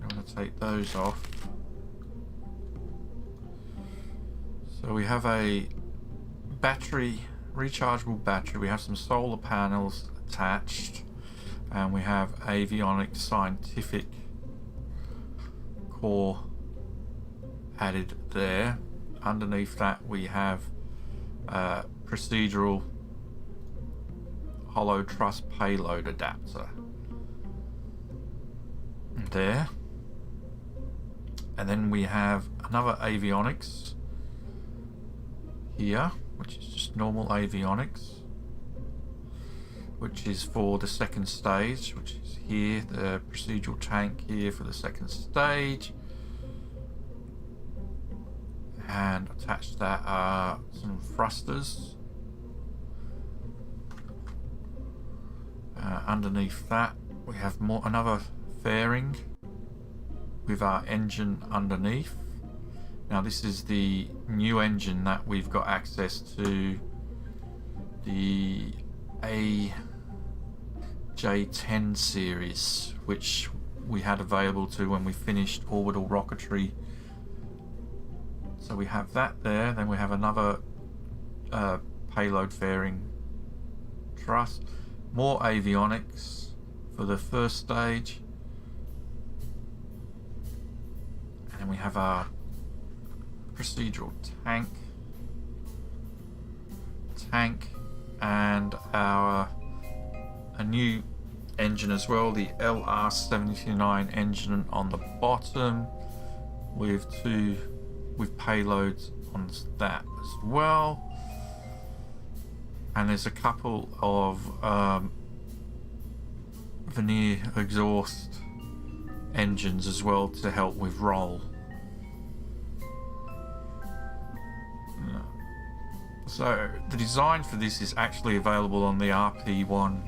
I'm going to take those off. So we have a battery, rechargeable battery. We have some solar panels attached, and we have avionics scientific core added there. Underneath that we have procedural hollow truss payload adapter there, and then we have another avionics here, which is just normal avionics, which is for the second stage, which is here, the procedural tank here for the second stage. And attached to that are some thrusters. Underneath that we have another fairing with our engine underneath. Now this is the new engine that we've got access to, the AJ10 series, which we had available to when we finished orbital rocketry. So we have that there. Then we have another payload fairing truss, more avionics for the first stage, and then we have our procedural tank and a new engine as well, the LR-79 engine on the bottom with payloads on that as well. And there's a couple of vernier exhaust engines as well to help with roll. So the design for this is actually available on the RP-1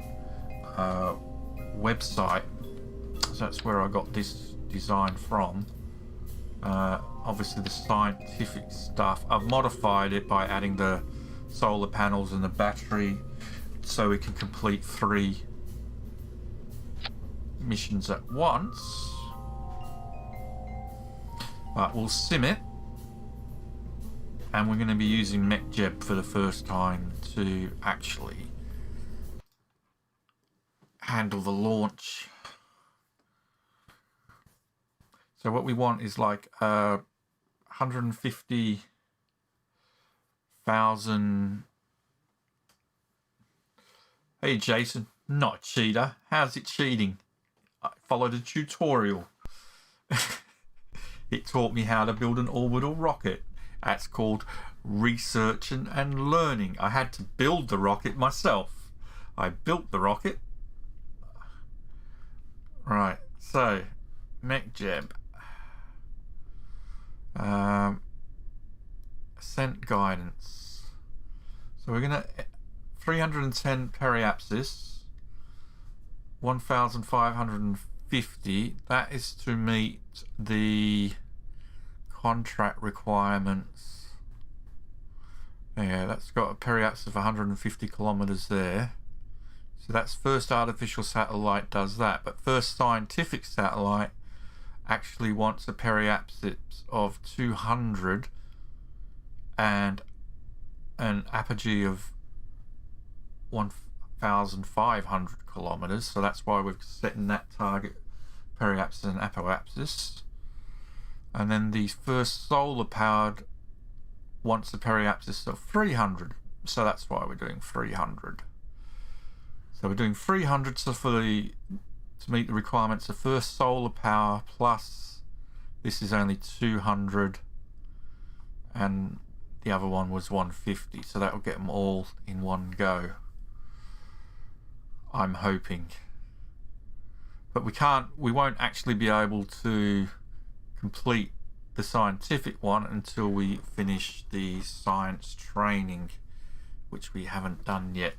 website. So that's where I got this design from. Obviously the scientific stuff, I've modified it by adding the solar panels and the battery so we can complete 3 missions at once. But we'll sim it, and we're going to be using MechJeb for the first time to actually handle the launch. So what we want is like 150,000. Hey Jason, not a cheater. How's it cheating? I followed a tutorial. It taught me how to build an orbital rocket. That's called research and learning. I had to build the rocket myself. I built the rocket. Right, so MechJeb. Ascent guidance. So we're gonna 310 periapsis, 1,550. That is to meet the contract requirements. Yeah, that's got a periapsis of 150 kilometers there. So that's first artificial satellite does that, but first scientific satellite actually wants a periapsis of 200 and an apogee of 1,500 kilometers. So that's why we're setting that target periapsis and apoapsis. And then the first solar powered wants a periapsis of 300. So that's why we're doing 300. So we're doing 300 to meet the requirements of first solar power, plus this is only 200 and the other one was 150, so that will get them all in one go, I'm hoping. But we won't actually be able to complete the scientific one until we finish the science training, which we haven't done yet.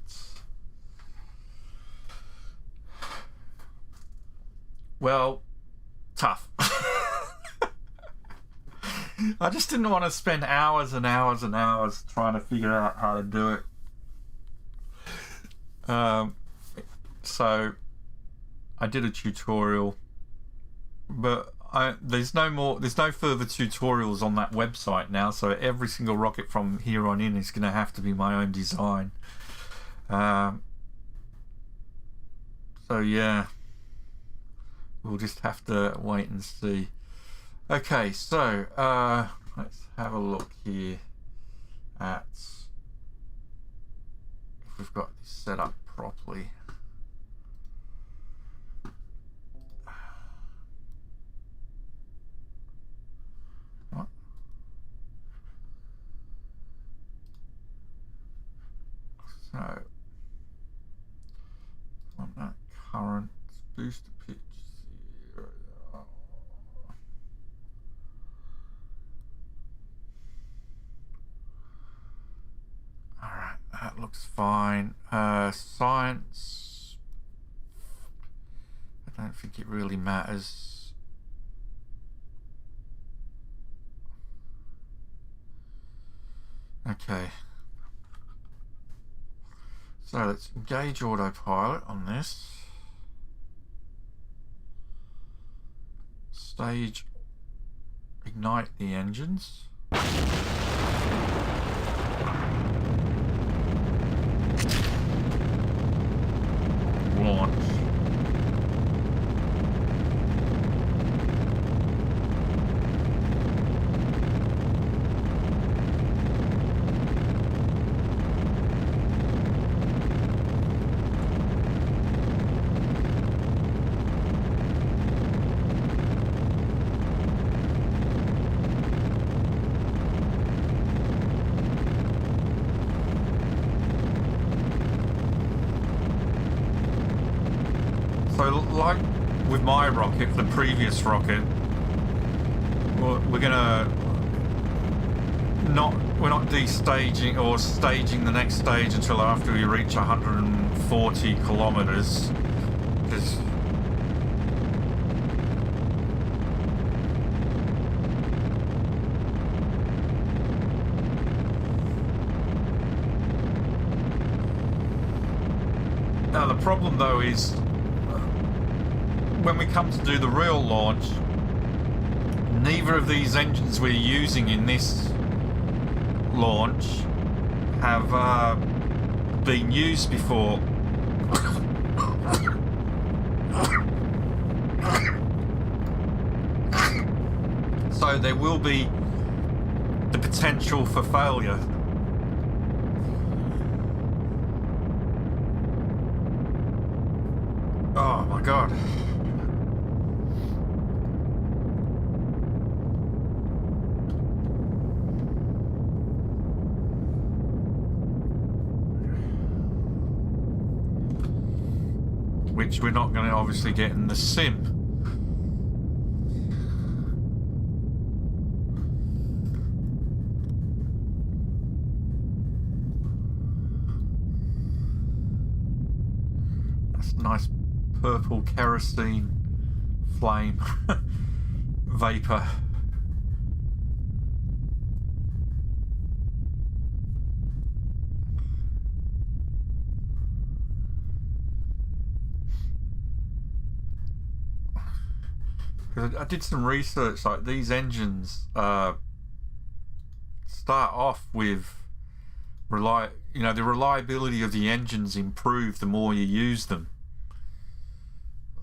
Well, tough. I just didn't want to spend hours and hours and hours trying to figure out how to do it. So I did a tutorial, but there's no further tutorials on that website now, so every single rocket from here on in is going to have to be my own design. So yeah, we'll just have to wait and see. Okay, so let's have a look here at if we've got this set up properly. What? So on that current booster pitch 0. Alright, that looks fine. Science, I don't think it really matters. Okay. So let's engage autopilot on this. Stage, ignite the engines. Launch. So, like with my rocket, the previous rocket, we're not destaging or staging the next stage until after we reach 140 kilometers. Because now the problem though is, when we come to do the real launch, neither of these engines we're using in this launch have been used before. So there will be the potential for failure. Oh my god. Which we're not going to obviously get in the sim. That's nice purple kerosene flame vapor. I did some research, like these engines start off with the reliability of the engines improve the more you use them.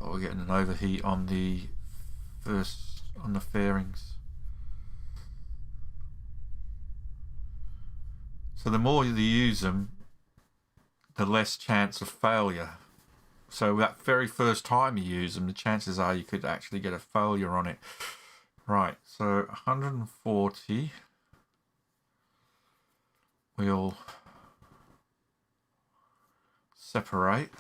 Oh, we're getting an overheat on the fairings. So the more you use them, the less chance of failure. So that very first time you use them, the chances are you could actually get a failure on it. Right, so 140. We'll separate.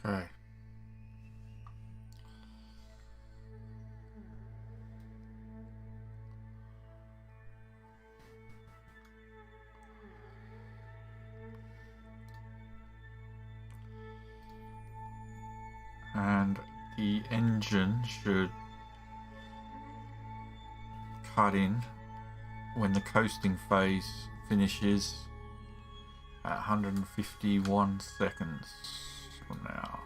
Okay. And the engine should cut in when the coasting phase finishes at 151 seconds from now.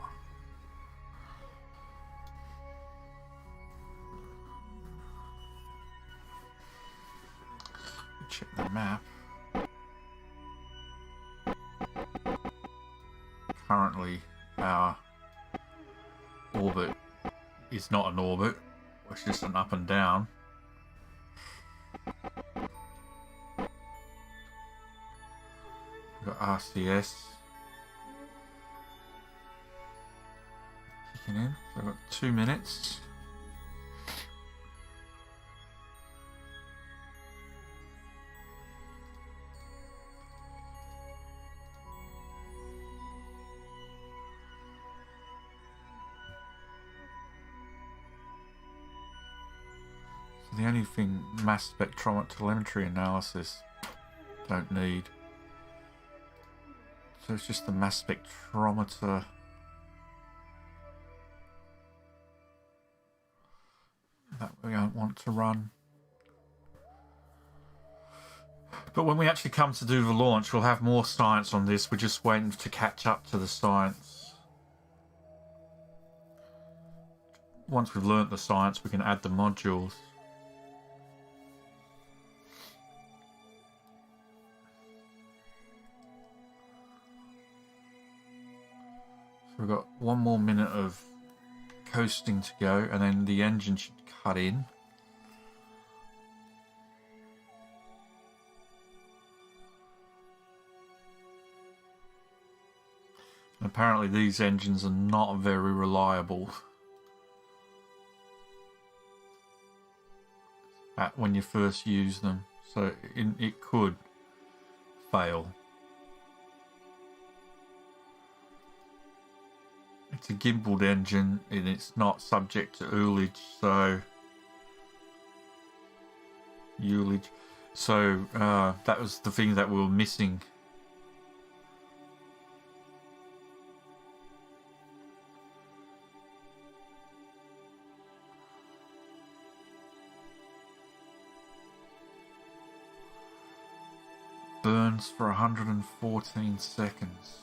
Check the map. Currently, our orbit is not an orbit, it's just an up and down. We've got RCS kicking in, so we've got 2 minutes. The only thing mass spectrometer telemetry analysis don't need. So it's just the mass spectrometer that we don't want to run. But when we actually come to do the launch, we'll have more science on this. We're just waiting to catch up to the science. Once we've learnt the science, we can add the modules. We've got 1 more minute of coasting to go, and then the engine should cut in. And apparently these engines are not very reliable when you first use them, so it could fail. It's a gimbaled engine and it's not subject to ullage, so that was the thing that we were missing. Burns for 114 seconds.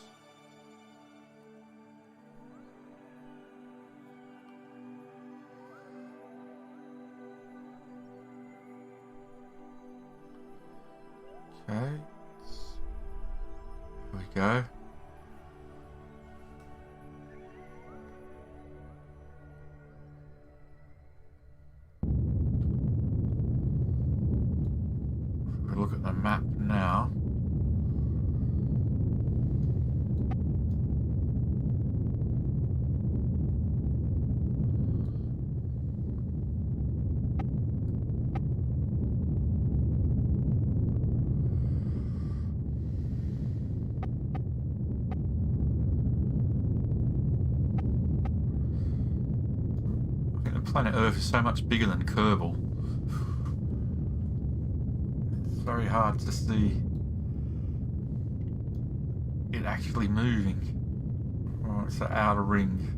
Okay, here we go. If we look at the map now, planet Earth is so much bigger than Kerbal. It's very hard to see it actually moving. Oh, it's the outer ring.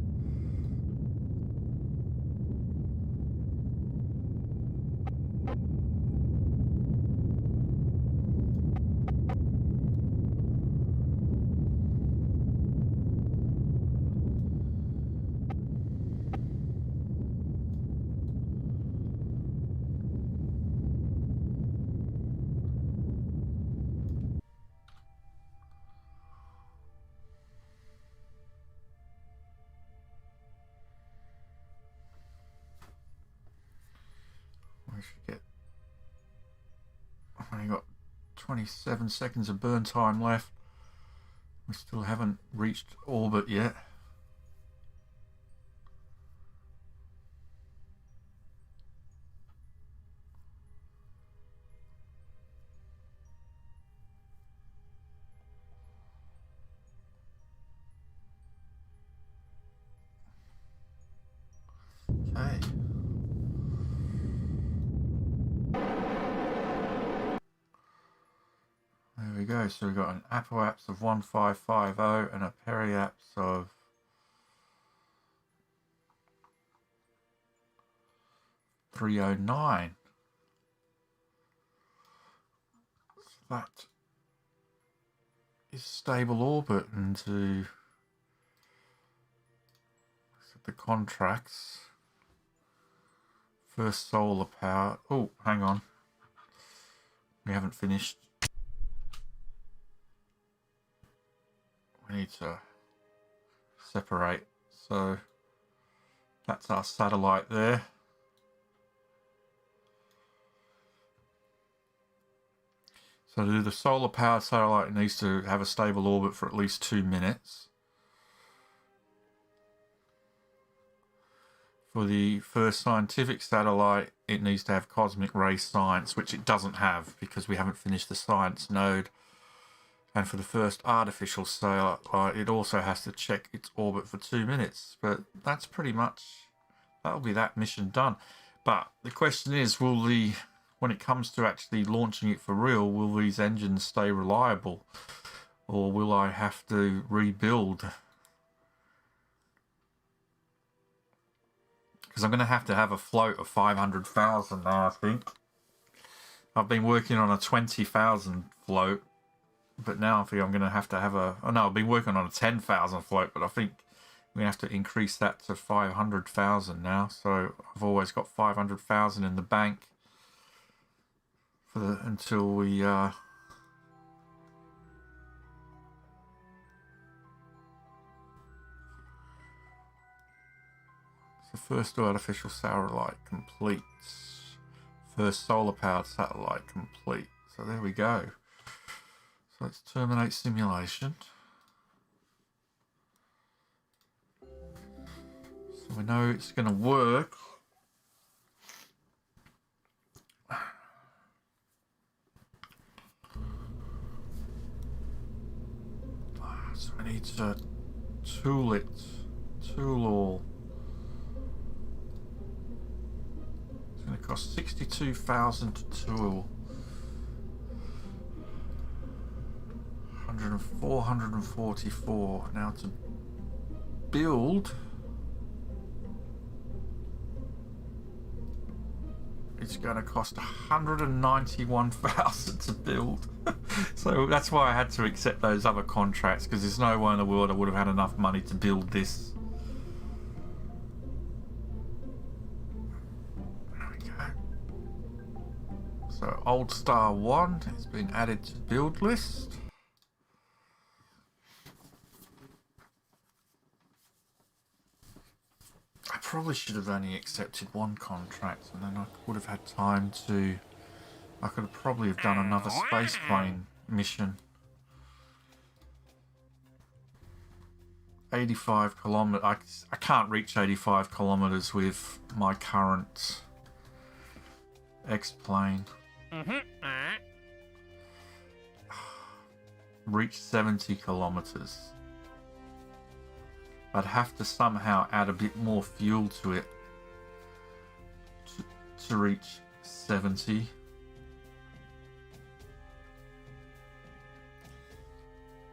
We should get... I've only got 27 seconds of burn time left. We still haven't reached orbit yet. go. So we've got an apoapse of 1550 and a periapse of 309. So that is stable orbit into the contracts. First solar power. Oh, hang on. We haven't finished. We need to separate. So that's our satellite there. So to do the solar powered satellite, it needs to have a stable orbit for at least 2 minutes. For the first scientific satellite, it needs to have cosmic ray science, which it doesn't have because we haven't finished the science node. And for the first artificial satellite, it also has to check its orbit for 2 minutes. But that's pretty much, that'll be that mission done. But the question is, when it comes to actually launching it for real, will these engines stay reliable? Or will I have to rebuild? Because I'm going to have a float of 500,000 now, I think. I've been working on a 20,000 float, but now I think I'm going to have a... Oh no, I've been working on a 10,000 float, but I think we have to increase that to 500,000 now. So I've always got 500,000 in the bank for until we... So first artificial satellite complete. First solar powered satellite complete. So there we go. So let's terminate simulation. So we know it's going to work. So we need to tool it. Tool all. It's going to cost 62,000 to tool. 444. Now to build, it's going to cost 191,000 to build. So that's why I had to accept those other contracts, because there's no way in the world I would have had enough money to build this. There we go. So Old Star 1 has been added to build list. I probably should have only accepted one contract, and then I would have had time to... I could have probably have done another spaceplane mission. 85 kilometers. I can't reach 85 kilometers with my current X-plane. Reach 70 kilometers. I'd have to somehow add a bit more fuel to it to reach 70.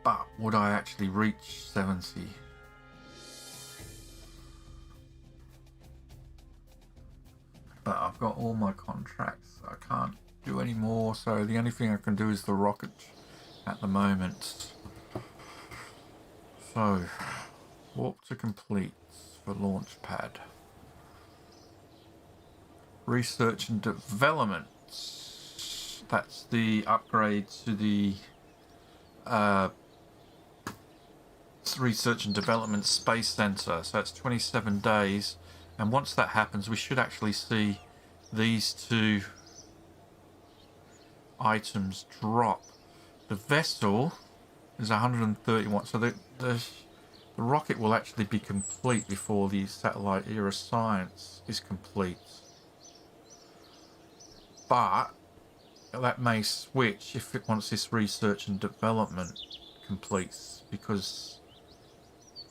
But would I actually reach 70? But I've got all my contracts. I can't do any more, so the only thing I can do is the rocket at the moment. So... warp to complete for launch pad. Research and development. That's the upgrade to the research and development space center. So that's 27 days. And once that happens, we should actually see these two items drop. The vessel is 131. So the rocket will actually be complete before the satellite era science is complete. But that may switch if it wants this research and development completes, because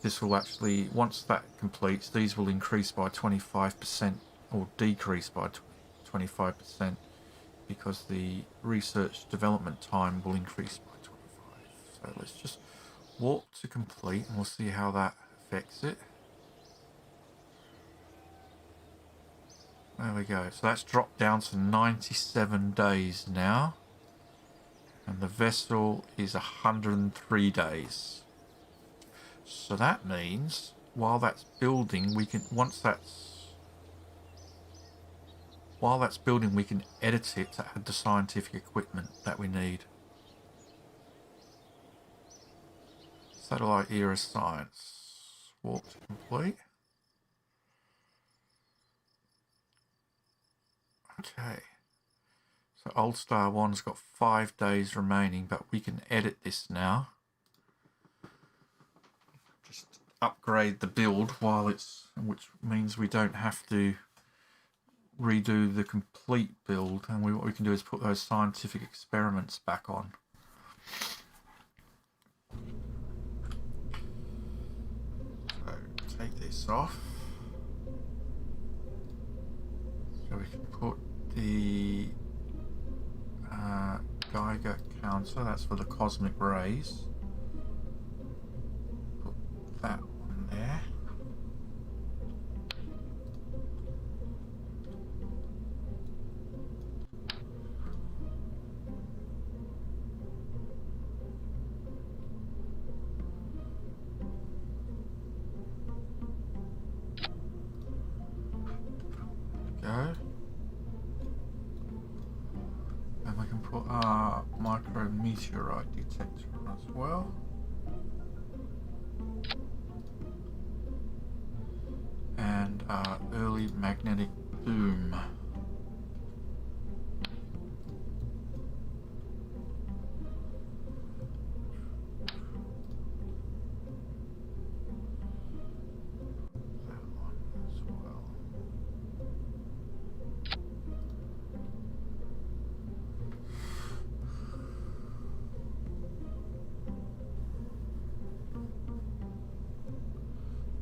this will actually, once that completes, these will increase by 25% or decrease by 25%, because the research development time will increase by So let's just warp to complete and we'll see how that affects it. There we go. So that's dropped down to 97 days now. And the vessel is 103 days. So that means while that's building, we can, while that's building, we can edit it to add the scientific equipment that we need. Satellite era science. Warp to complete. Okay. So Old Star 1's got 5 days remaining, but we can edit this now. Just upgrade the build while it's, which means we don't have to redo the complete build, and what we can do is put those scientific experiments back on. So take this off. So we can put the Geiger counter, that's for the cosmic rays. Put that one there. Go. And we can put our micrometeorite detector on as well. And our early magnetic boom.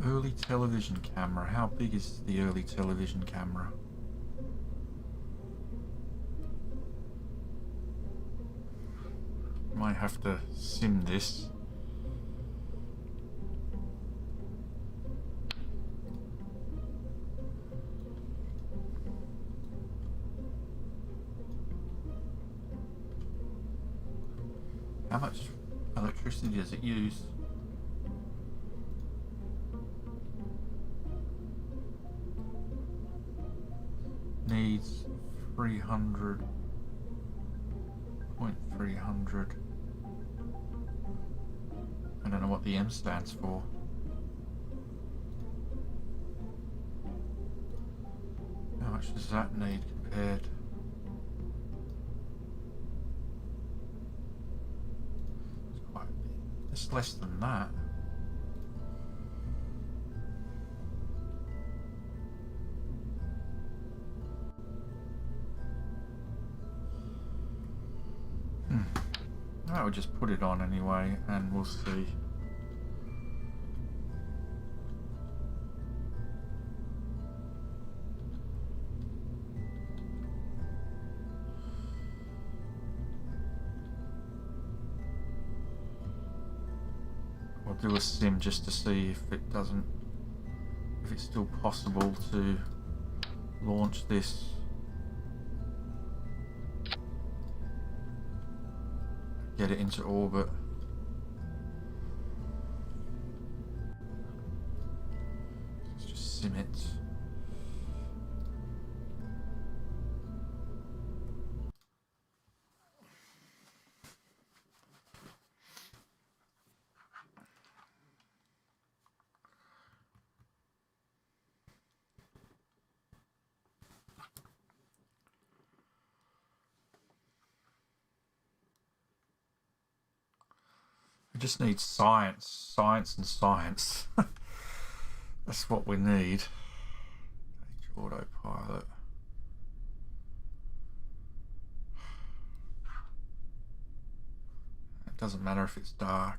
Early television camera. How big is the early television camera? Might have to sim this. How much electricity does it use? Needs 300.300. I don't know what the M stands for. How much does that need compared? It's less than that. I would just put it on anyway, and we'll see. I'll do a sim just to see if it doesn't, if it's still possible to launch this. Get it into orbit. Let's just sim it. We just need science, science and science. That's what we need. Autopilot. It doesn't matter if it's dark.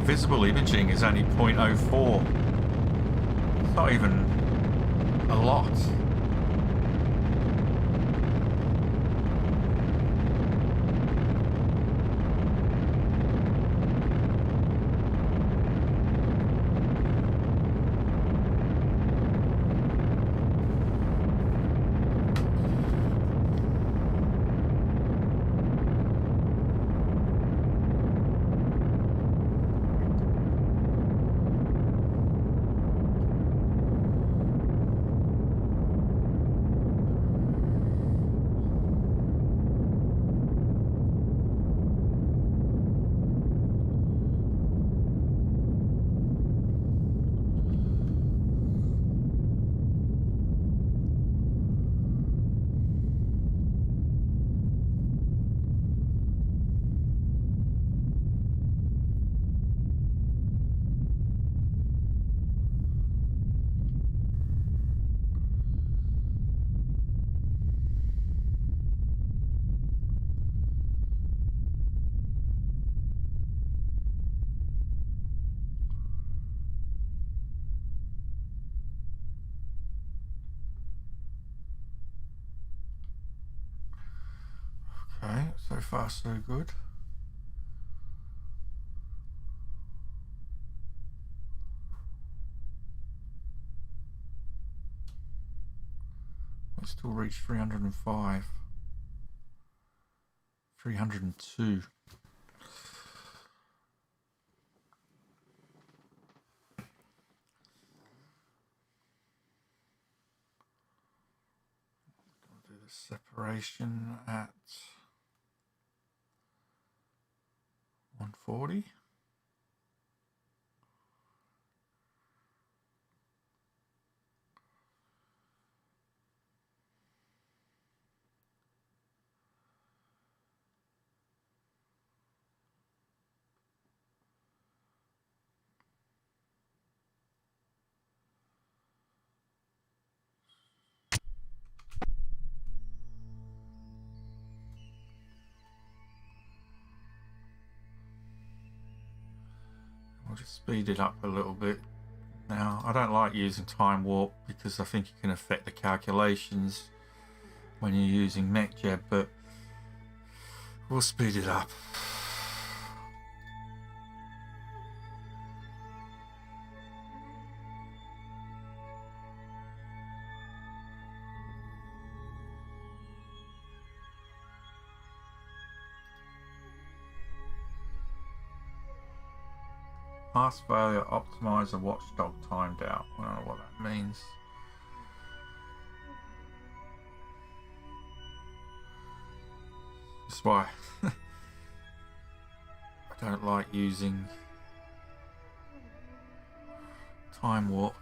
visible imaging is only 0.04. It's not even a lot. Okay, so far so good. We still reach 305. 302. Do the separation at 140. I'll just speed it up a little bit. Now, I don't like using time warp because I think it can affect the calculations when you're using MechJeb, but we'll speed it up. Pass failure, optimizer watchdog timed out. I don't know what that means. That's why I don't like using time warp.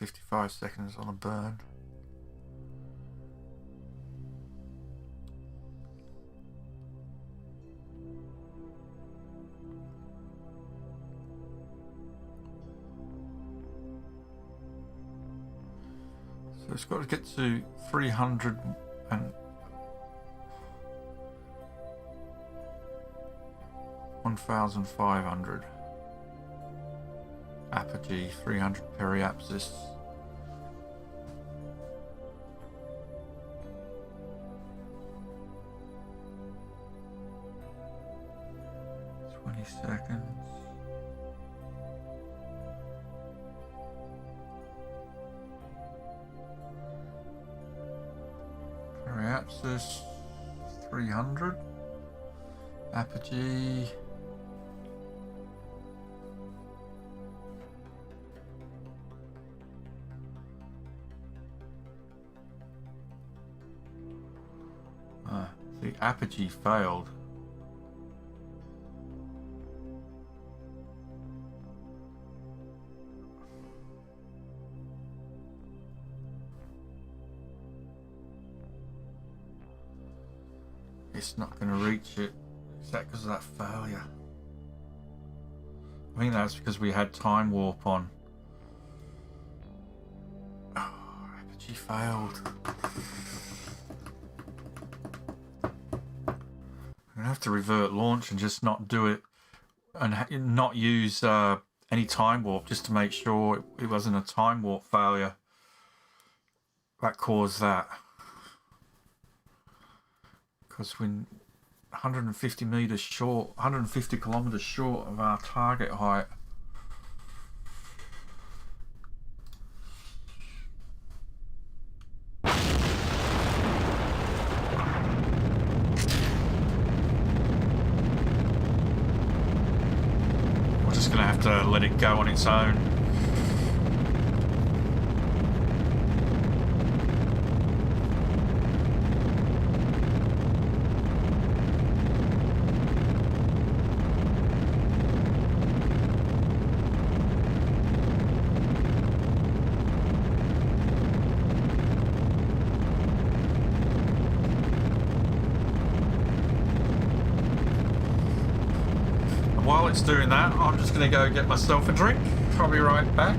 $55 on a burn. So it's got to get to 300 and 1,500 apogee, 300 periapsis. Seconds. Periapsis 300. Apogee apogee failed. It's not going to reach it. Is that because of that failure? I think that's because we had time warp on. Oh, apogee failed. I'm going to have to revert launch and just not do it and not use any time warp, just to make sure it wasn't a time warp failure that caused that. Because we're 150 meters short, 150 kilometers short of our target height. We're just going to have to let it go on its own. While it's doing that, I'm just going to go get myself a drink. I'll be right back.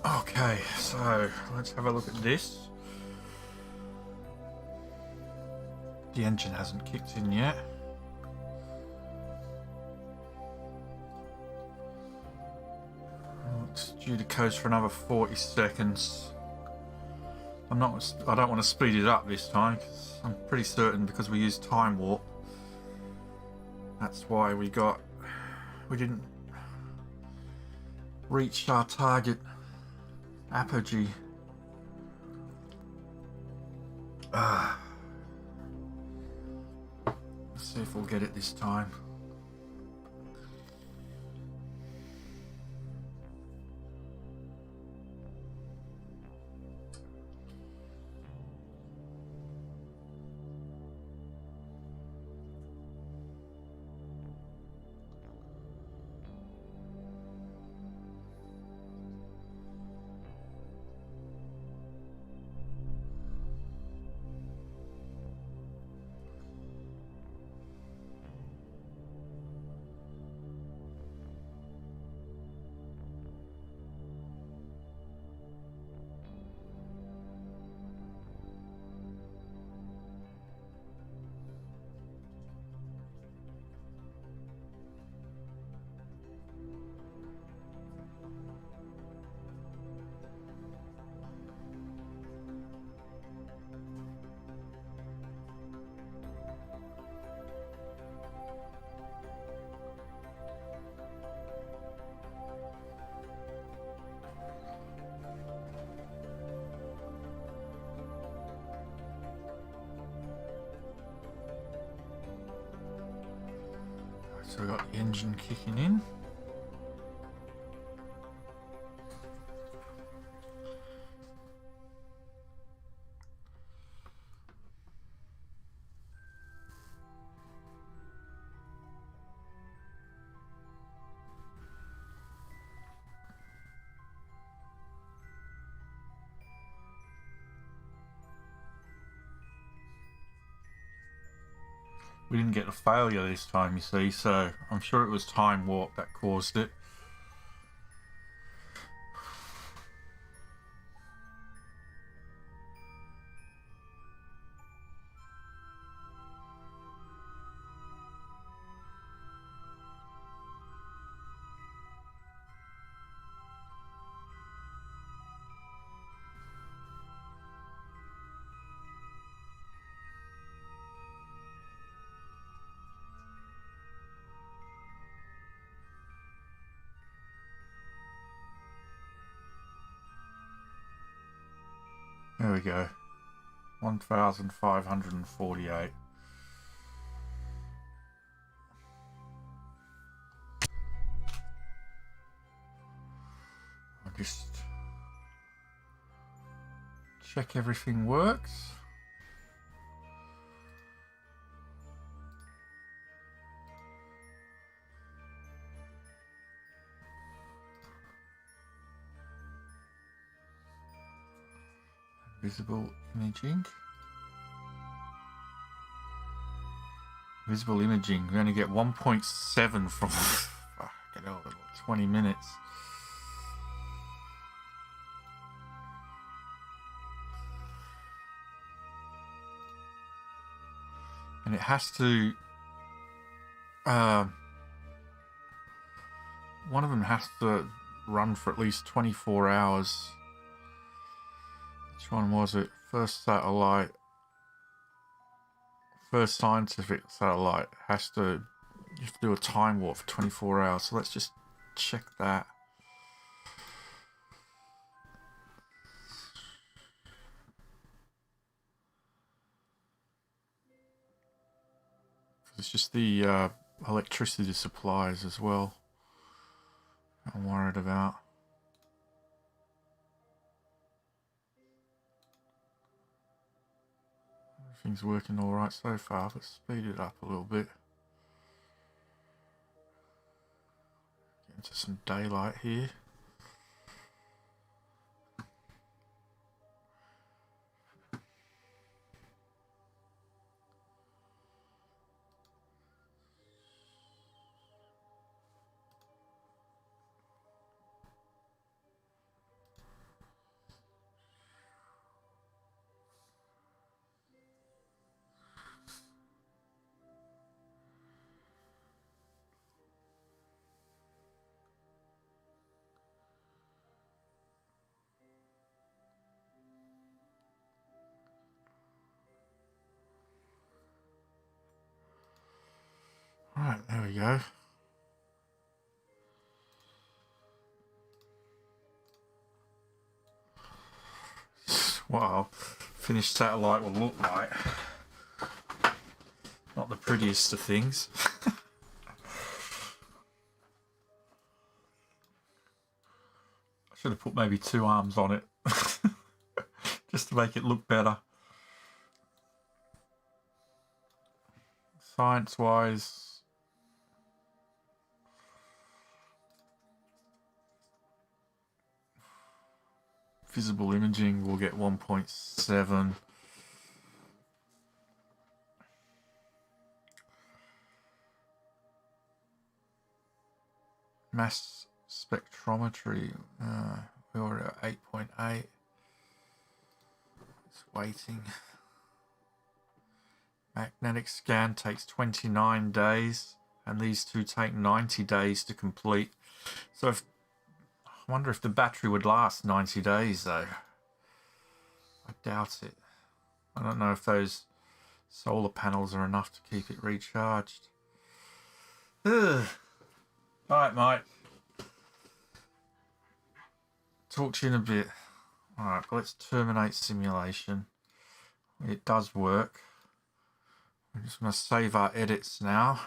Okay, so let's have a look at this. The engine hasn't kicked in yet. It's due to coast for another 40 seconds. I don't want to speed it up this time, because I'm pretty certain, because we used time warp, that's why we didn't reach our target apogee. Let's see if we'll get it this time. So we've got the engine kicking in. We didn't get a failure this time, you see, so I'm sure it was time warp that caused it. There we go. 1,548. I'll just check everything works. Visible imaging. Visible imaging. We only get 1.7 from fucking hell, 20 minutes. And it has to one of them has to run for at least 24 hours. Which one was it? First satellite. First scientific satellite has to, you have to do a time warp for 24 hours. So let's just check that. It's just the electricity supplies as well I'm worried about. Everything's working alright so far, but speed it up a little bit. Get into some daylight here. There we go. What a finished satellite will look like. Not the prettiest of things. I should have put maybe 2 arms on it. Just to make it look better. Science-wise, visible imaging will get 1.7. Mass spectrometry, we were at 8.8. It's waiting. Magnetic scan takes 29 days, and these two take 90 days to complete. So I wonder if the battery would last 90 days, though. I doubt it. I don't know if those solar panels are enough to keep it recharged. Ugh. Alright, Mike. Talk to you in a bit. Alright, let's terminate simulation. It does work. I'm just going to save our edits now.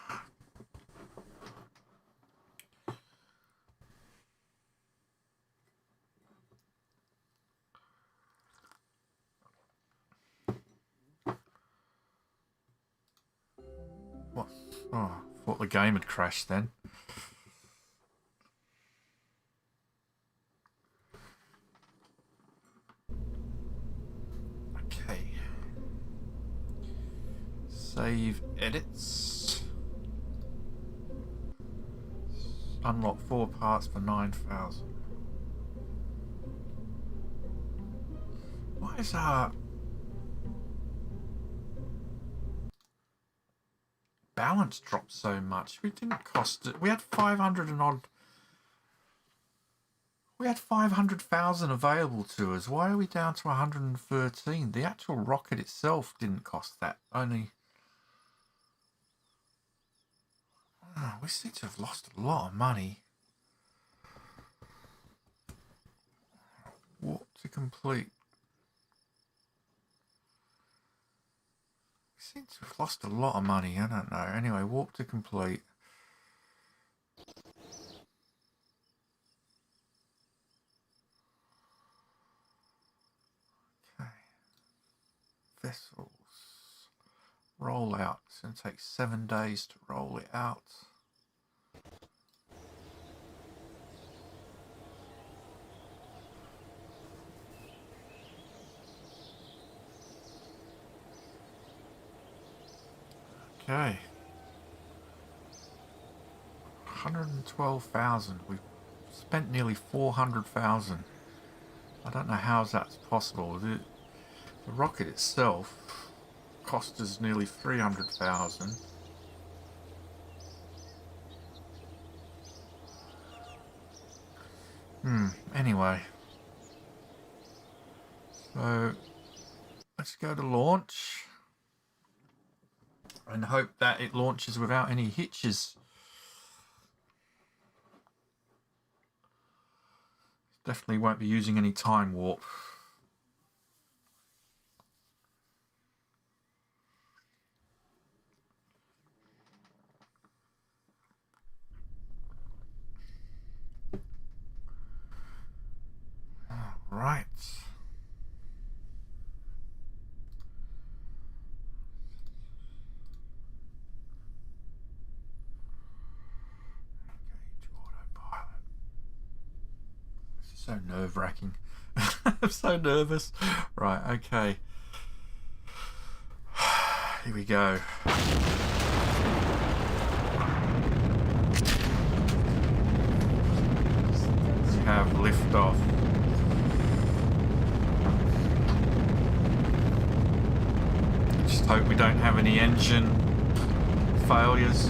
What? Oh, I thought the game had crashed then. Okay. Save edits. Unlock 4 parts for 9,000. Why is our balance dropped so much? We didn't cost it. We had 500 and odd. We had 500,000 available to us. Why are we down to 113? The actual rocket itself didn't cost that. Only. Oh, we seem to have lost a lot of money. Warp to complete. We seem to have lost a lot of money. I don't know. Anyway, warp to complete. Okay. Vessels. Roll out. It's going to take 7 days to roll it out. Okay. 112,000. We've spent nearly 400,000. I don't know how that's possible. The rocket itself cost us nearly 300,000. Anyway. So, let's go to launch. And hope that it launches without any hitches. Definitely won't be using any time warp. Right. So nerve-wracking. I'm so nervous. Right, okay. Here we go. We have liftoff. Just hope we don't have any engine failures.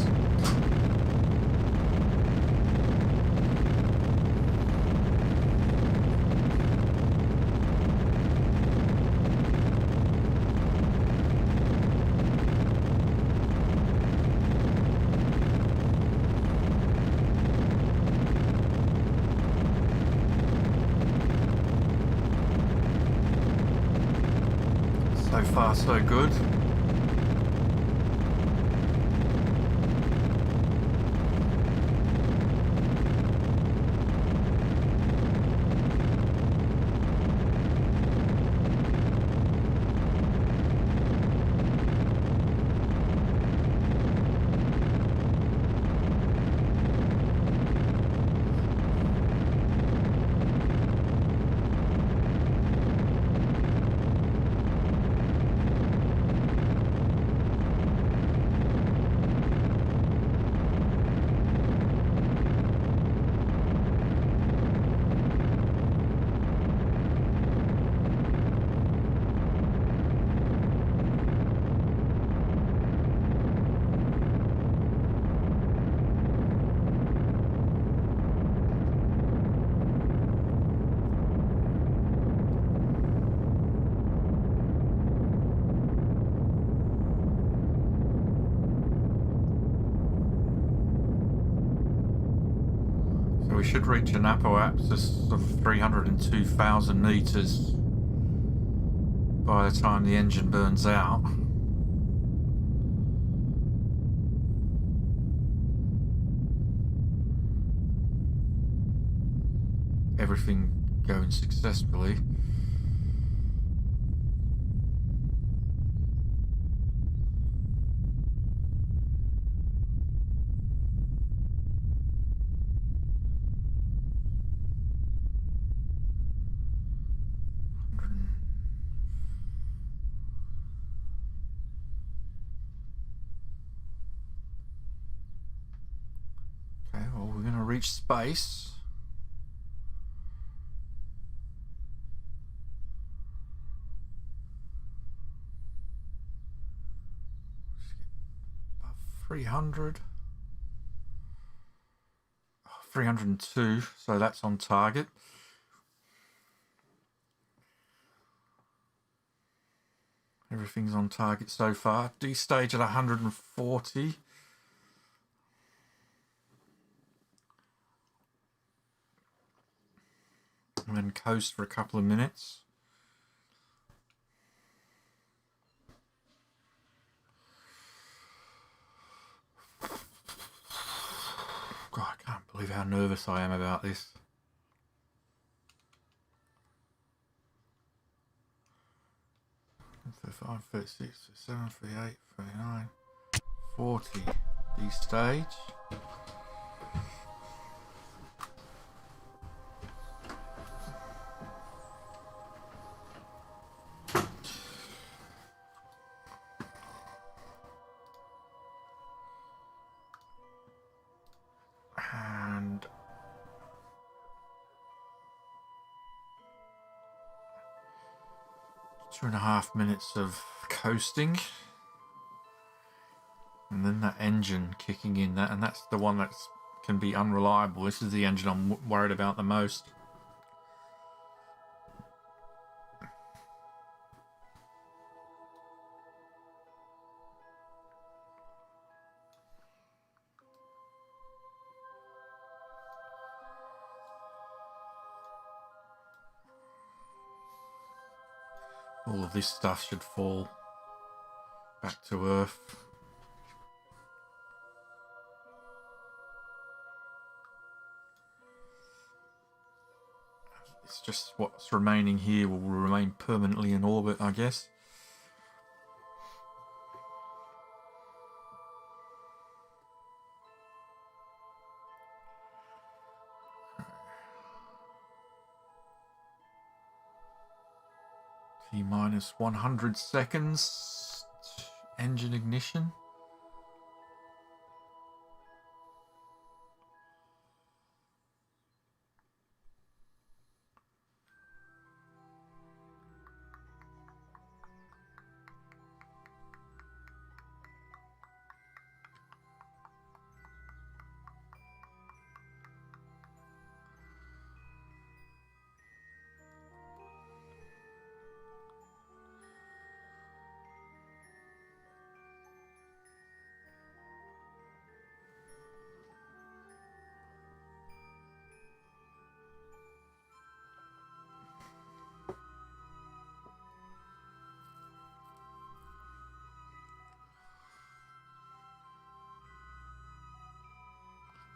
far so good. So we should reach an apoapsis of 302,000 meters by the time the engine burns out. Everything going successfully. Okay, well, we're going to reach space. Above 300. 302, so that's on target. Everything's on target so far. D-stage at 140. And then coast for a couple of minutes. God, I can't believe how nervous I am about this. 35, 36, 37, 38, 39, 40. D-stage. And 2.5 minutes of coasting, and then that engine kicking in, and that's the one that can be unreliable. This is the engine I'm worried about the most. All of this stuff should fall back to Earth. It's just what's remaining here will remain permanently in orbit, I guess. T-minus 100 seconds. Engine ignition.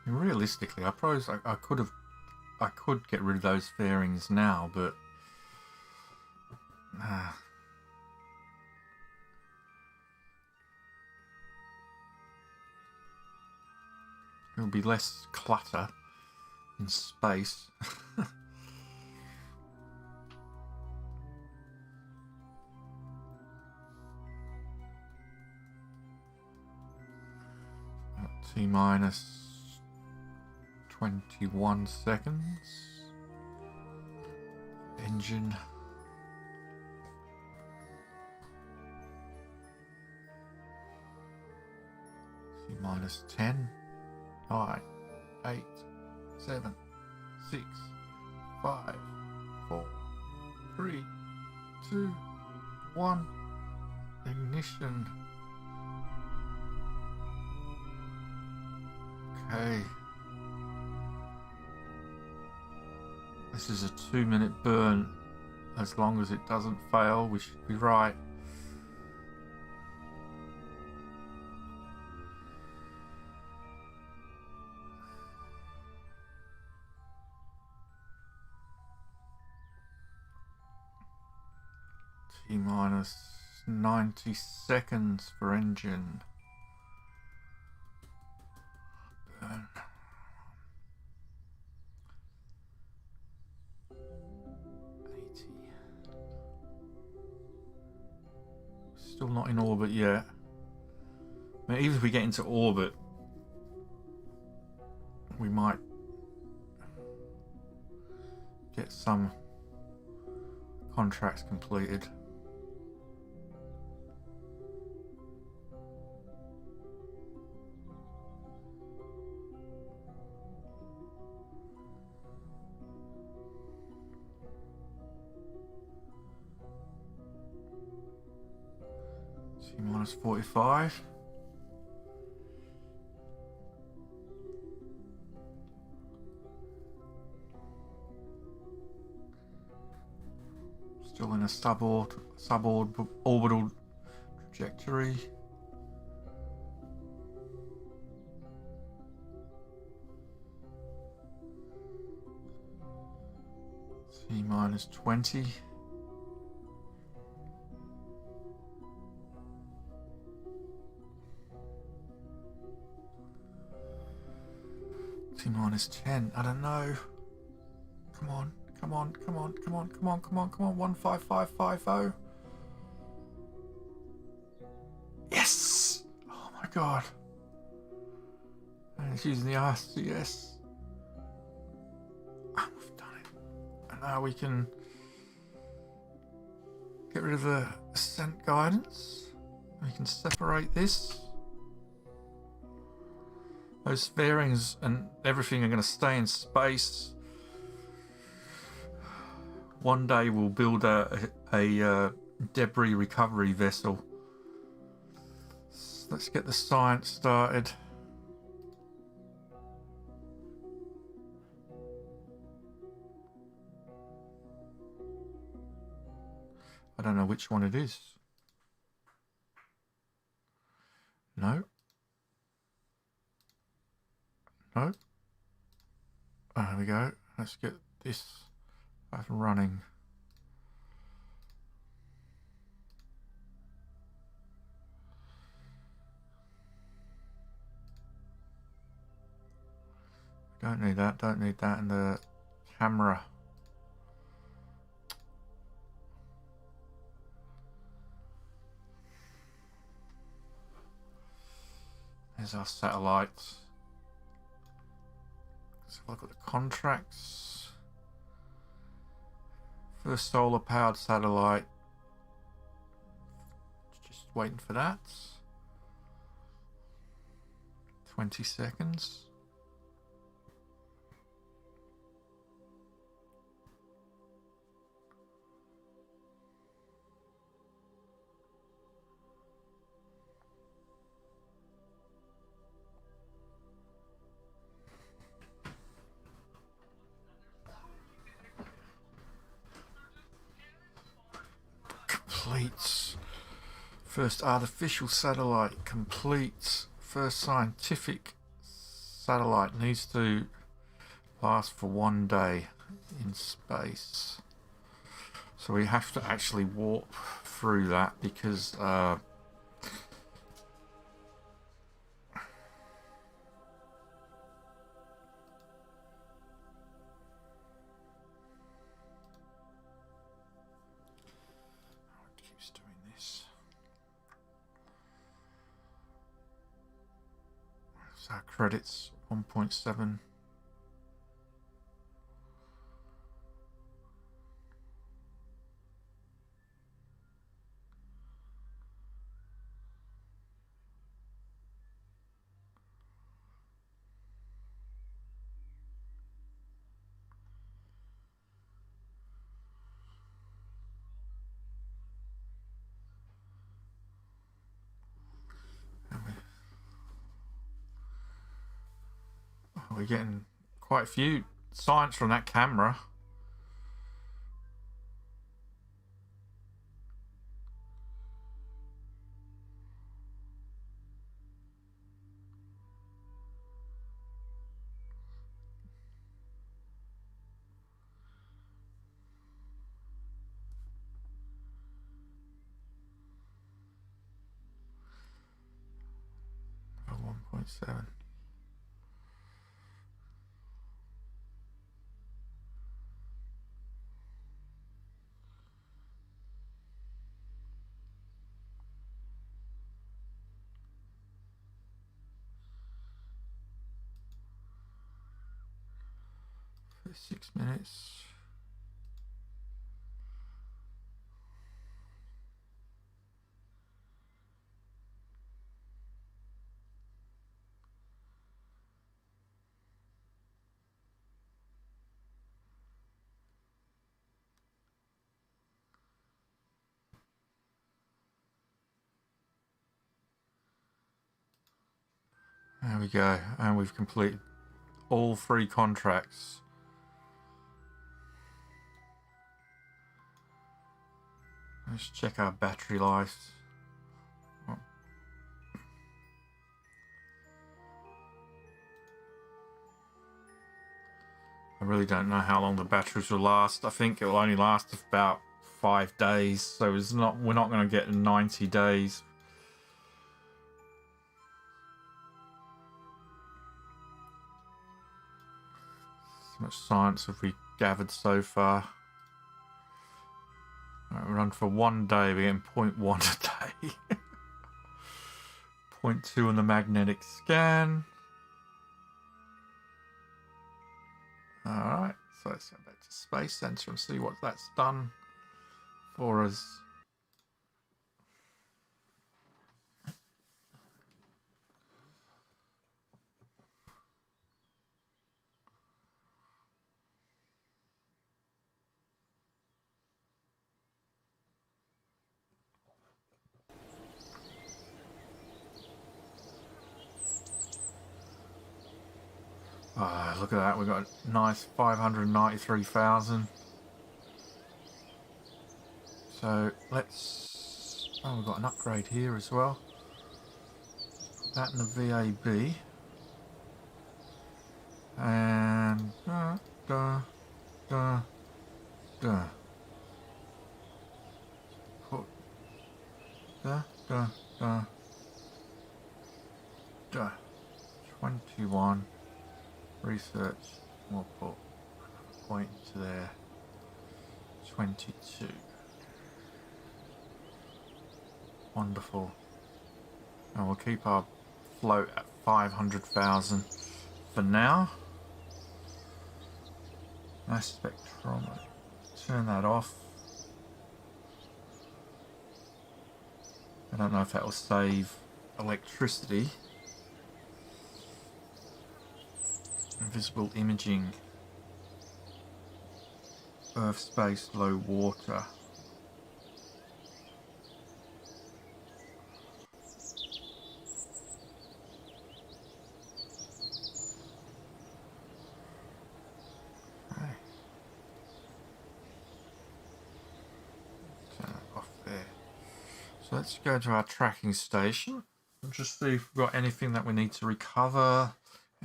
mean, realistically, I suppose I could get rid of those fairings now, but it'll be less clutter in space. T minus 21 seconds. Engine. T minus 10. 9, 8, 7, 6, 5, 4, 3, 2, 1. Ignition. Okay. This is a 2-minute burn. As long as it doesn't fail, we should be right. T minus 90 seconds for engine. Burn. Still not in orbit yet. I mean, even if we get into orbit, we might get some contracts completed. T minus 45. Still in a suborbital trajectory. T minus 20. T minus 10. I don't know. Come on. Come on, come on, come on, come on, come on, come on. 15550. Yes! Oh my god. And it's using the RCS. Oh, we've done it. And now we can get rid of the ascent guidance. We can separate this. Those fairings and everything are going to stay in space. One day we'll build a debris recovery vessel. So let's get the science started. I don't know which one it is. No. No. Oh, there we go. Let's get this up and running. Don't need that. Don't need that in the camera. There's our satellites. Let's have a look at the contracts. First solar powered satellite. Just waiting for that. 20 seconds. Completes. First artificial satellite complete. First scientific satellite needs to last for 1 day in space. So we have to actually warp through that because it keeps doing this. So our credits 1.7. We're getting quite a few science from that camera. For 1.7. For 6 minutes. There we go, and we've completed all 3 contracts. Let's check our battery life. I really don't know how long the batteries will last. I think it will only last about 5 days, so we're not going to get 90 days. So much science have we gathered so far. Right, we run for 1 day, we're getting 0.1 a day. 0.2 on the magnetic scan. Alright, so let's go back to Space Center and see what that's done for us. Look at that, we've got a nice 593,000. So let's... Oh, we've got an upgrade here as well. Put that in the VAB. And... Put... 21. Research, we'll put a point to there. 22. Wonderful. And we'll keep our float at 500,000 for now. Nice spectrometer. Turn that off. I don't know if that will save electricity. Invisible imaging. Earth, space, low water. Okay. Turn that off there. So let's go to our tracking station and just see if we've got anything that we need to recover.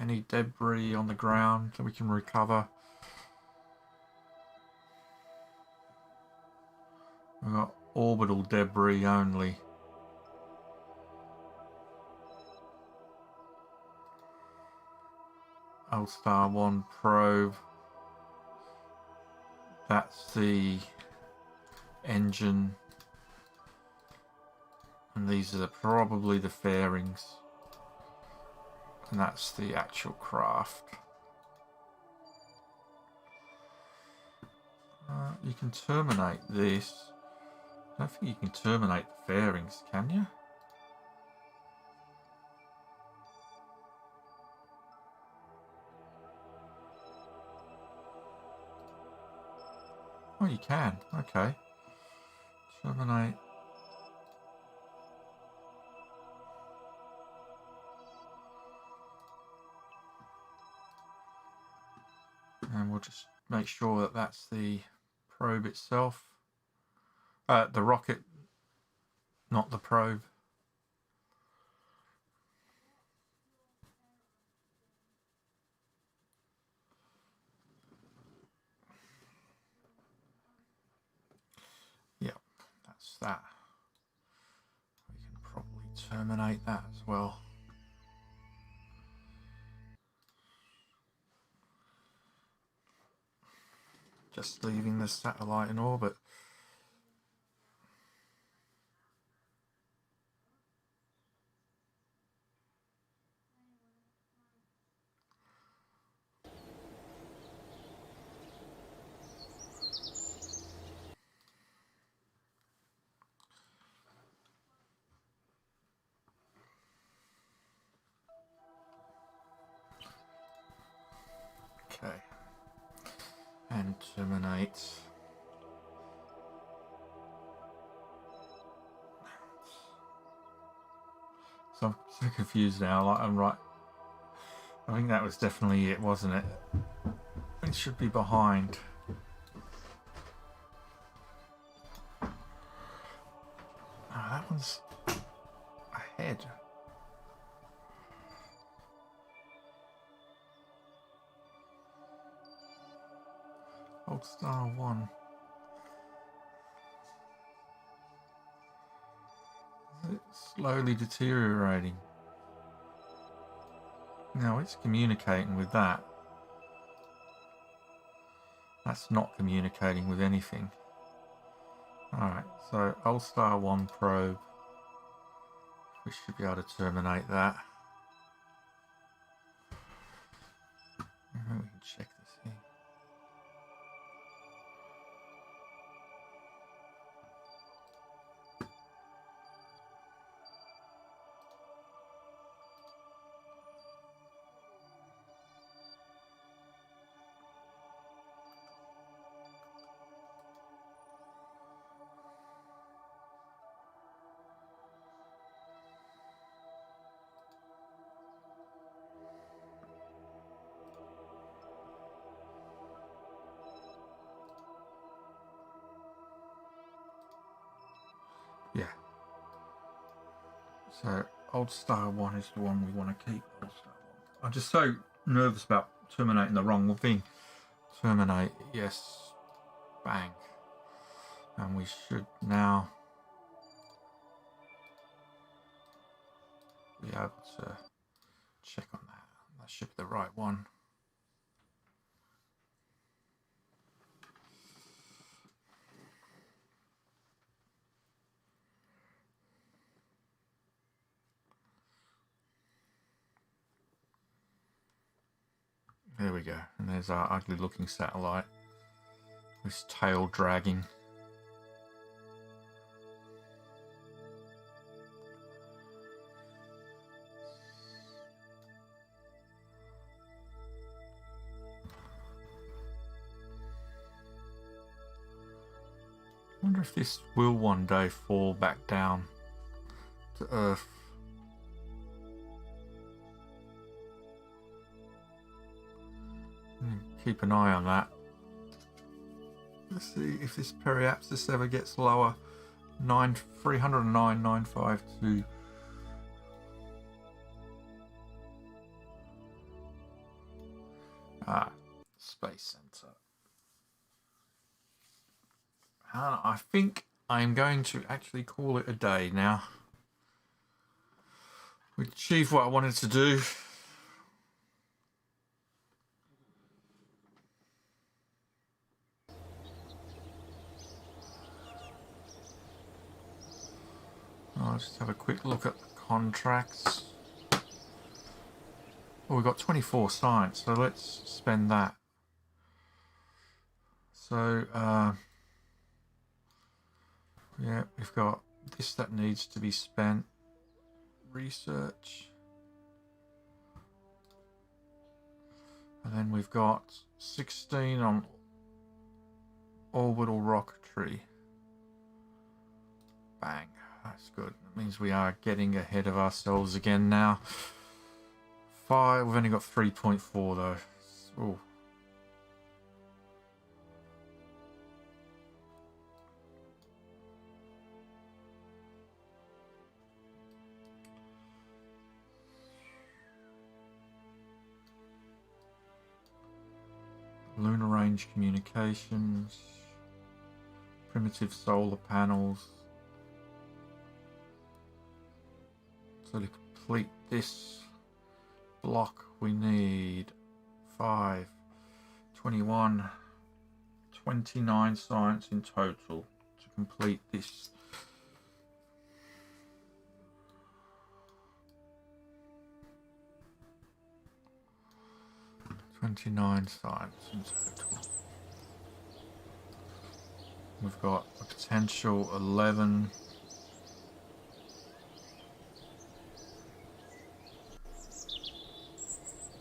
Any debris on the ground that we can recover. We've got orbital debris only. Star 1 probe. That's the engine. And these are probably the fairings. And that's the actual craft. You can terminate this. I don't think you can terminate the fairings, can you? Oh, you can. Okay. Terminate. And we'll just make sure that that's the probe itself. The rocket, not the probe. Yep, that's that. We can probably terminate that as well. Just leaving the satellite in orbit. Okay. And terminate. So I'm so confused now. Like I'm right. I think that was definitely it, wasn't it? It should be behind. Oh, that one's ahead. Star 1. It's slowly deteriorating. Now it's communicating with that. That's not communicating with anything. Alright, so Star 1 probe. We should be able to terminate that. Maybe we can check this here. Yeah. So Star 1 is the one we want to keep. Star 1. I'm just so nervous about terminating the wrong thing. Terminate, yes. Bang. And we should now be able to check on that. That should be the right one. There we go. And there's our ugly looking satellite. This tail dragging. I wonder if this will one day fall back down to Earth. Keep an eye on that. Let's see if this periapsis ever gets lower. 309,952. Space Center. I think I'm going to actually call it a day now. We achieved what I wanted to do. I'll just have a quick look at the contracts. Oh, we've got 24 science, so let's spend that. So, yeah, we've got this that needs to be spent. Research. And then we've got 16 on orbital rocketry. Bang. That's good. That means we are getting ahead of ourselves again now. 5. We've only got 3.4 though. Ooh. Lunar range communications. Primitive solar panels. So to complete this block we need 5, 21, 29 science in total to complete this. $29 science in total. We've got a potential 11.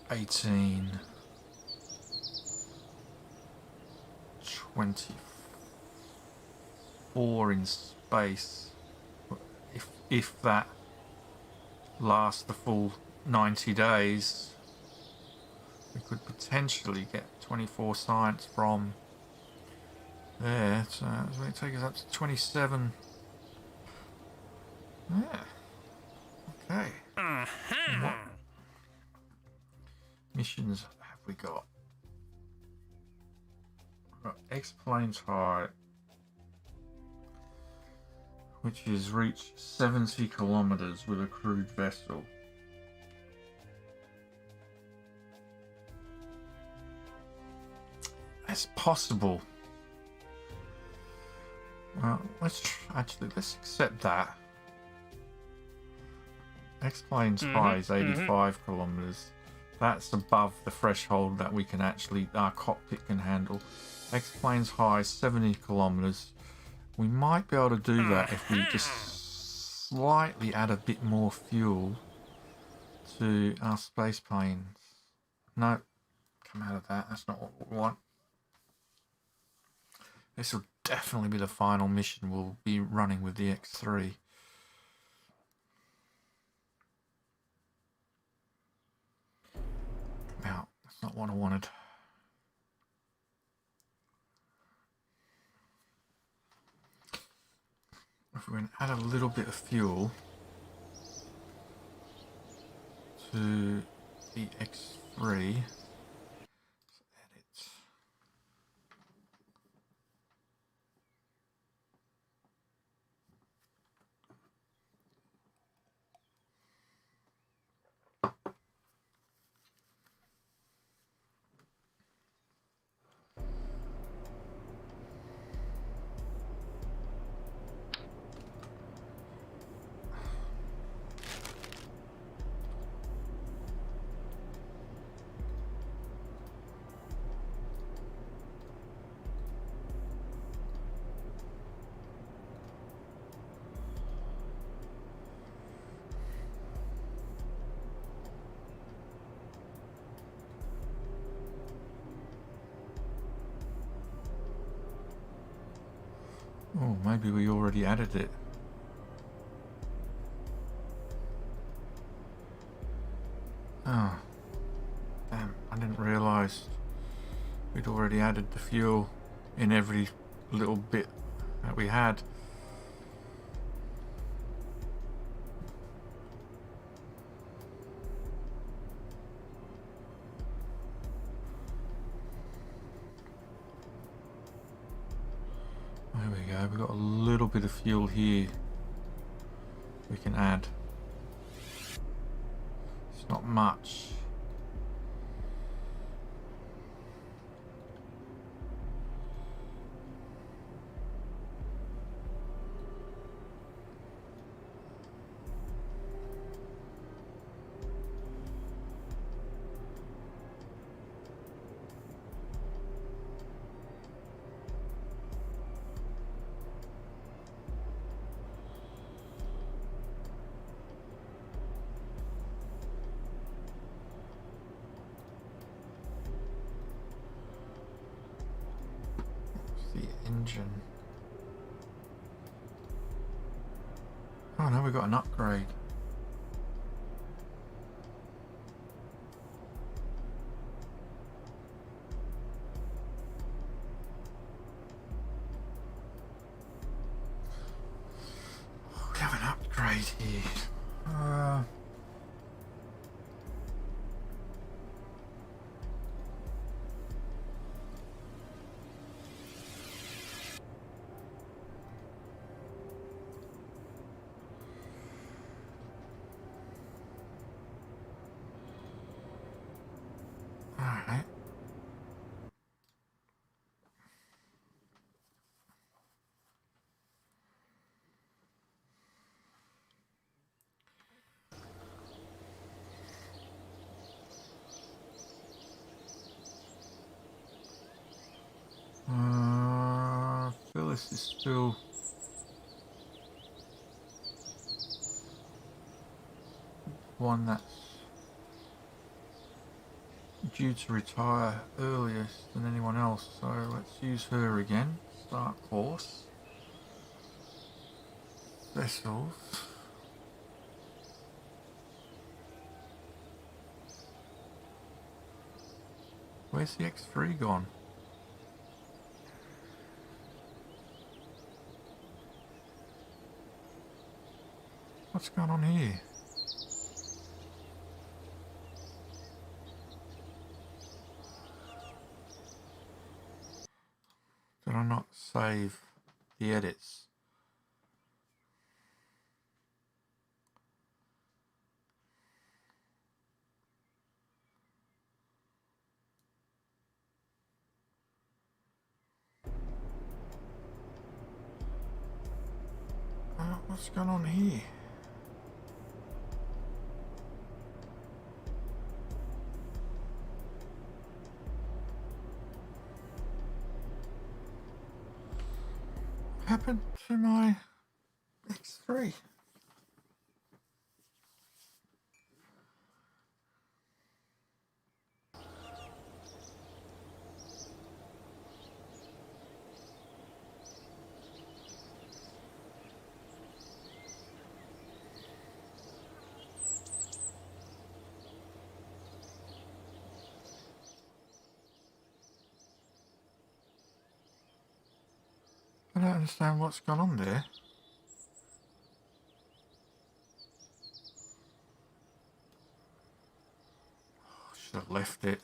$18, 24 in space. If that lasts the full 90 days, we could potentially get 24 science from there. So it's going to take us up to 27. Yeah. Okay. What missions have we got? We've got X-Planes High, which is reach 70 kilometers with a crewed vessel. That's possible. Well, let's accept that. X-Planes High is 85 kilometers. That's above the threshold that we can actually, our cockpit can handle. X-Planes High is 70 kilometers. We might be able to do that if we just slightly add a bit more fuel to our space planes. No, come out of that. That's not what we want. This will definitely be the final mission we'll be running with the X3. Now, that's not what I wanted. If we're going to add a little bit of fuel to the X3, oh, maybe we already added it. Oh, damn, I didn't realise we'd already added the fuel in every little bit that we had. we go, we've got a little bit of fuel here we can add. It's not much. The engine. Oh no, we got an upgrade. We have an upgrade here. Alright. I feel this is still one that's due to retire earliest than anyone else, so let's use her again. Start course. Vessels. Where's the X3 gone? What's going on here? Did I not save the edits? What's going on here? What happened to my X3? I don't understand what's gone on there. Oh, should have left it.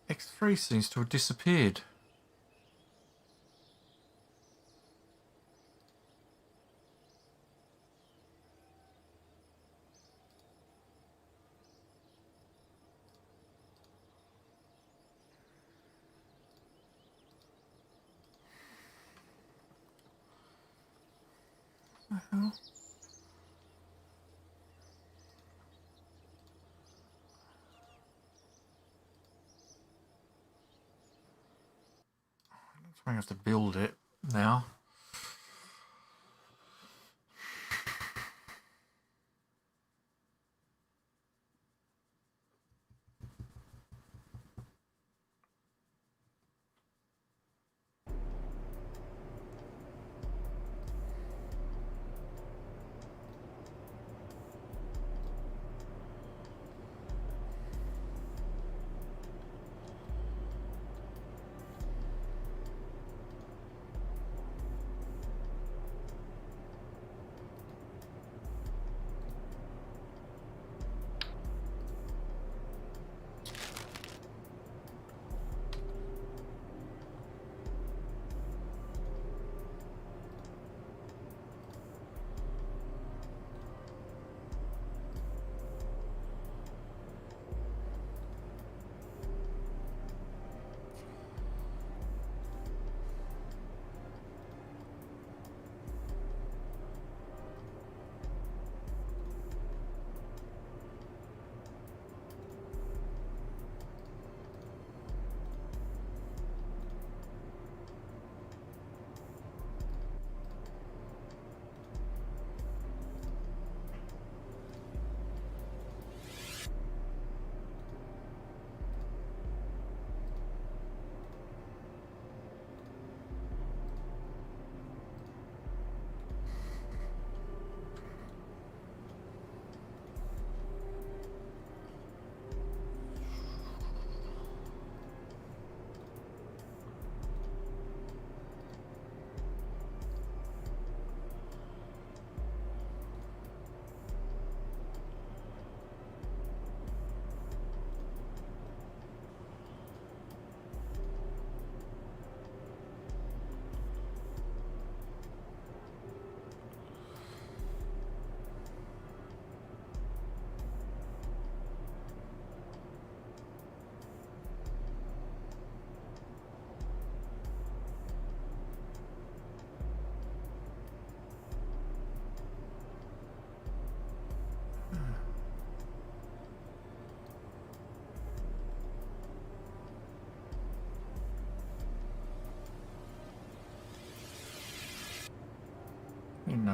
X3 seems to have disappeared. What the hell? I have to build it now.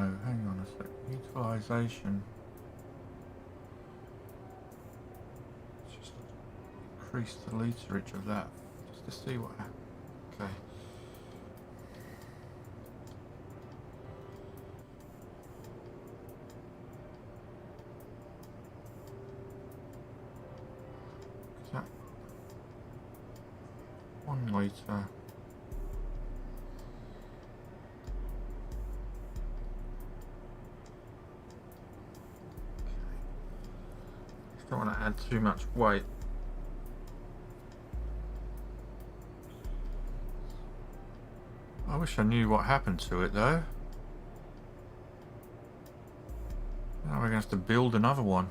No, hang on a sec. Utilization. Let's just increase the literage of that just to see what happens. Okay. Is that 1 litre? Don't want to add too much weight. I wish I knew what happened to it though. Now we're going to have to build another one.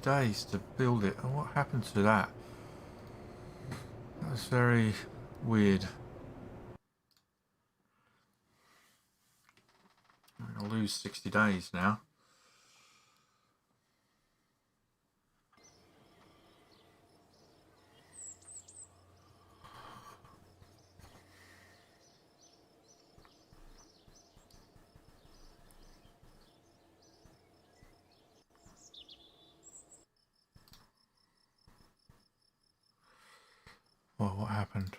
Days to build it, and what happened to that? That was very weird. I'm going to lose 60 days now. Well, what happened?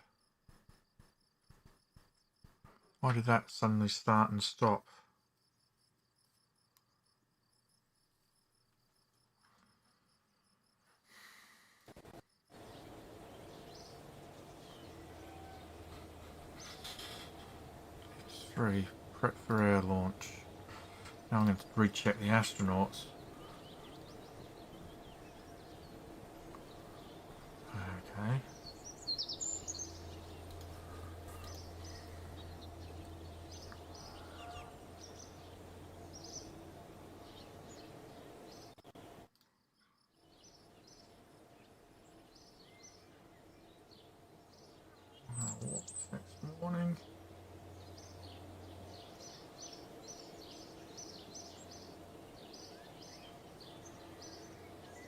Why did that suddenly start and stop? It's 3. Prep for air launch. Now I'm going to recheck the astronauts. Okay. Next morning.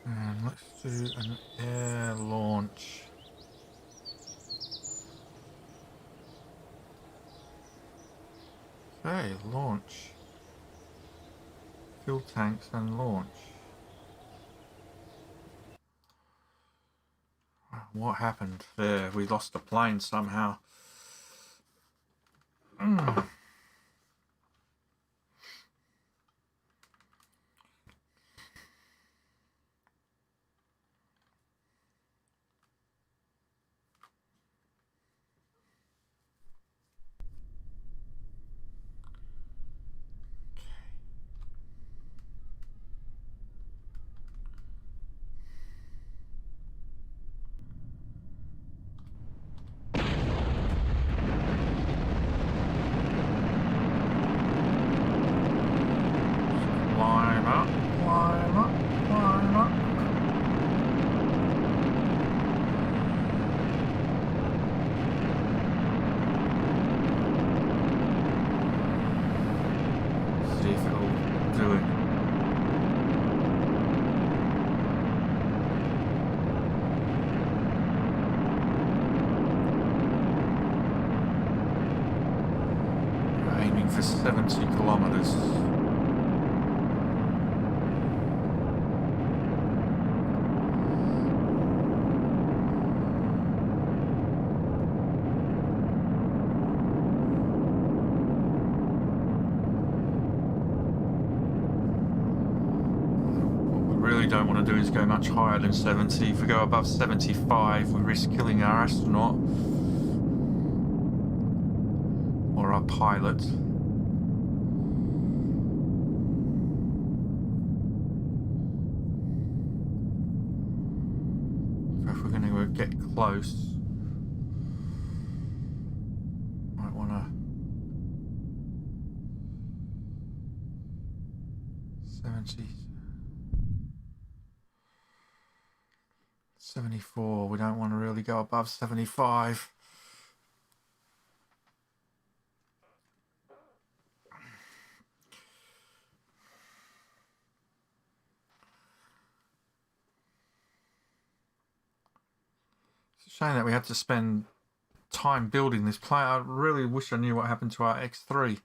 And let's do an air launch. Okay, launch. Fuel tanks and launch. What happened there? We lost the plane somehow. Climb up, climb up, climb up. See if it'll do it. We're aiming for 70 kilometers. Don't want to do is go much higher than 70. If we go above 75, we risk killing our astronaut or our pilot. So if we're going to get close, might want to 70. 74, we don't want to really go above 75. Shame that we had to spend time building this plane. I really wish I knew what happened to our X3.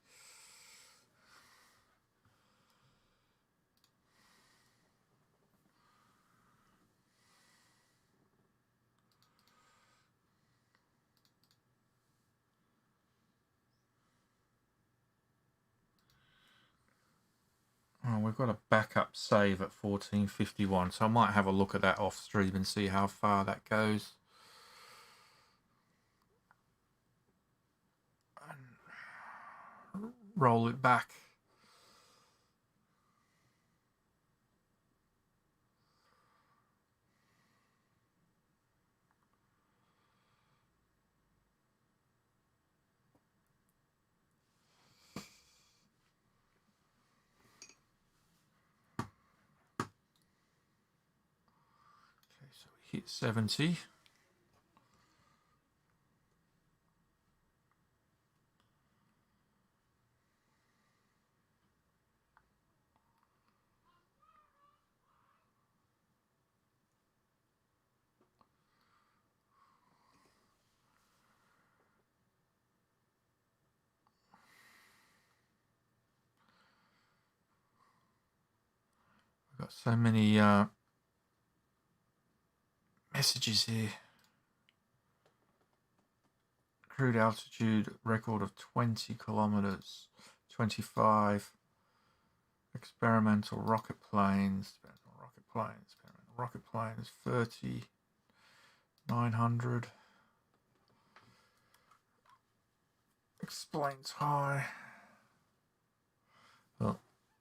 Oh, we've got a backup save at 1451, so I might have a look at that off stream and see how far that goes. And roll it back. Okay, so we hit 70. We've got so many messages here. Crude altitude record of 20 kilometers, 25. Experimental rocket planes, 30, 900. Explains high. Well,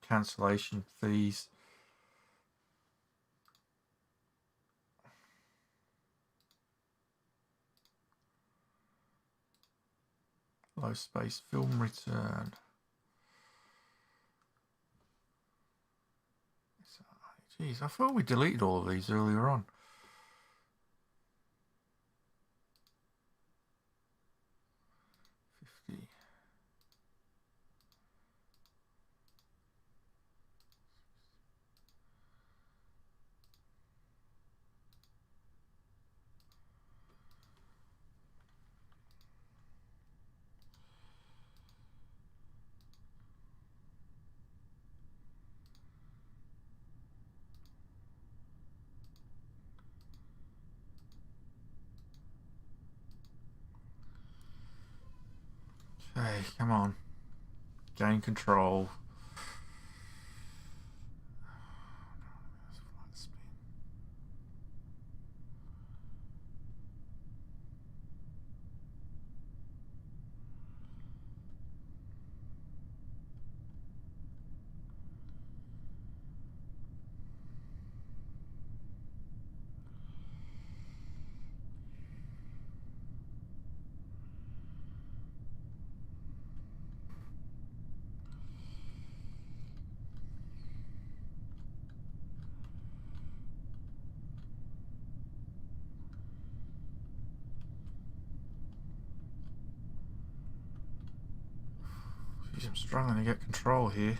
cancellation fees. Low space film return. Geez, I thought we deleted all of these earlier on. Okay, come on. Gain control. Jeez, I'm struggling to get control here.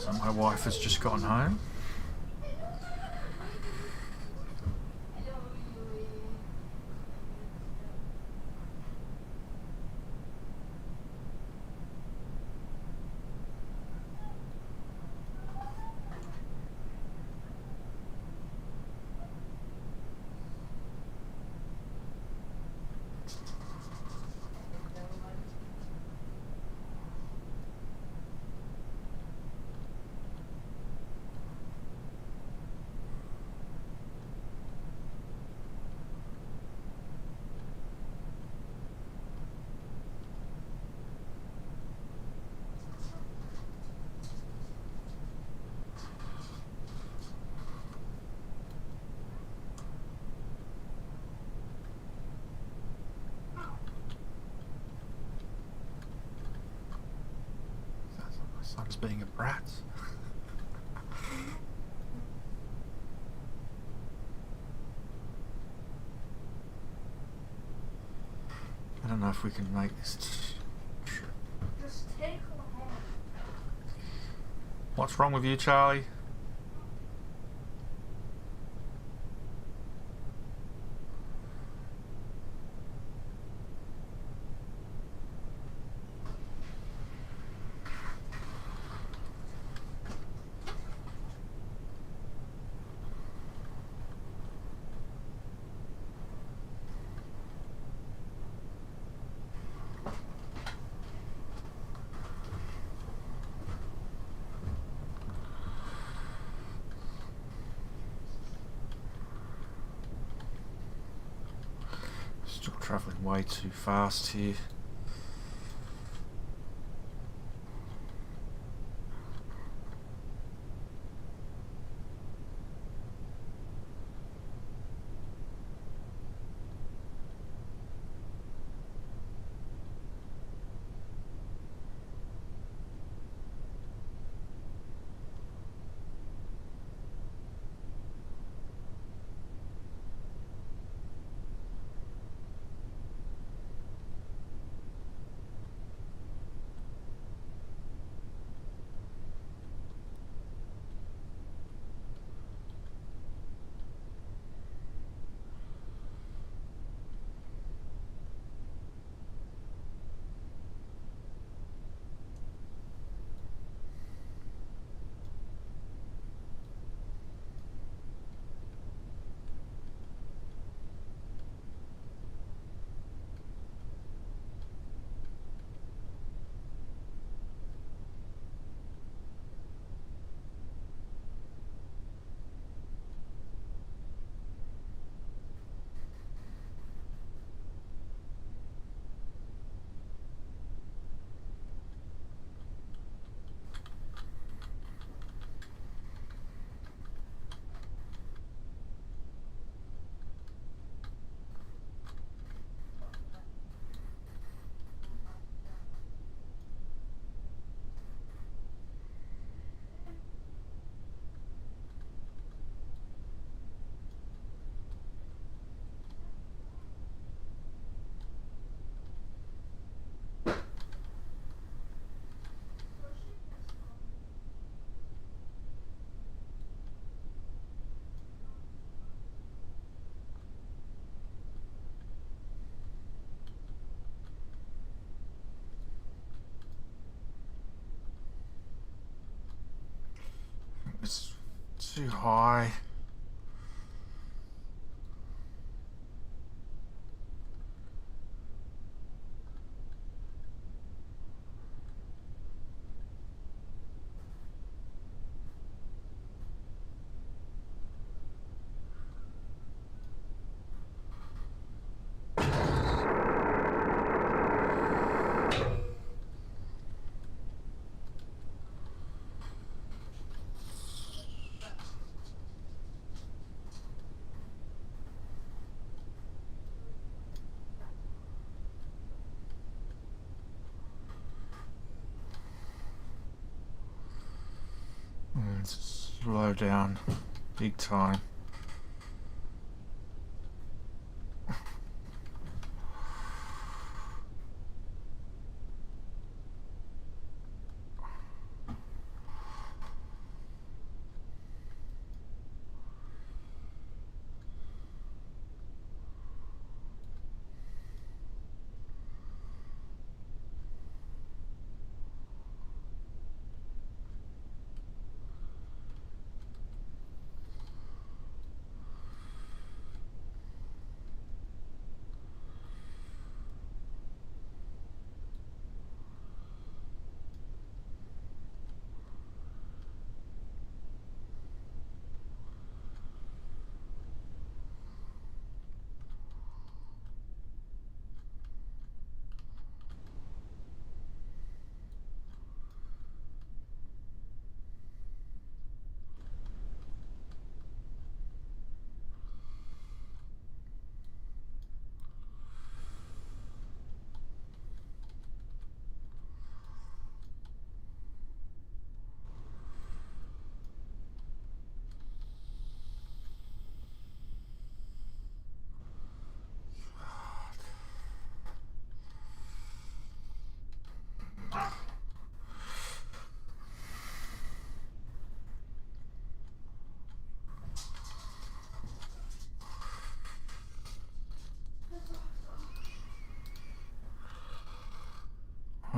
So my wife has just gotten home. My son's being a brat. I don't know if we can make this. Just take a hand. What's wrong with you, Charlie? Still travelling way too fast here. It's too high. Slow down, big time.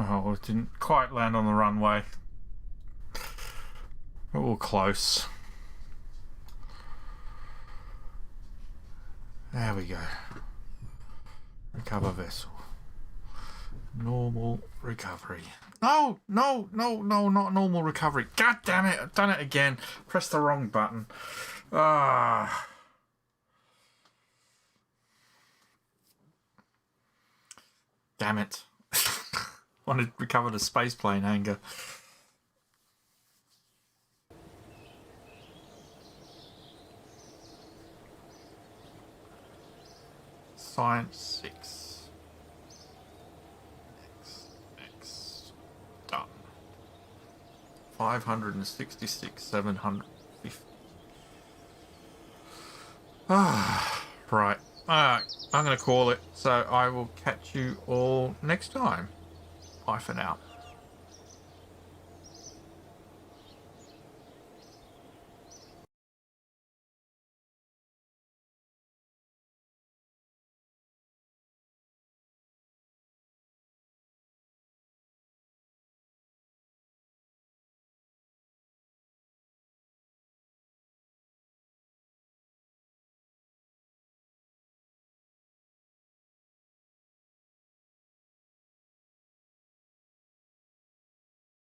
Oh, it didn't quite land on the runway. But we're close. There we go. Recover vessel. Normal recovery. No, no, no, no, not normal recovery. God damn it, I've done it again. Pressed the wrong button. Ah. Damn it. Want to recover the spaceplane hangar. Science 6. X. Done. 566, 750. Ah, right. Alright, I'm going to call it. So I will catch you all next time. Bye for now.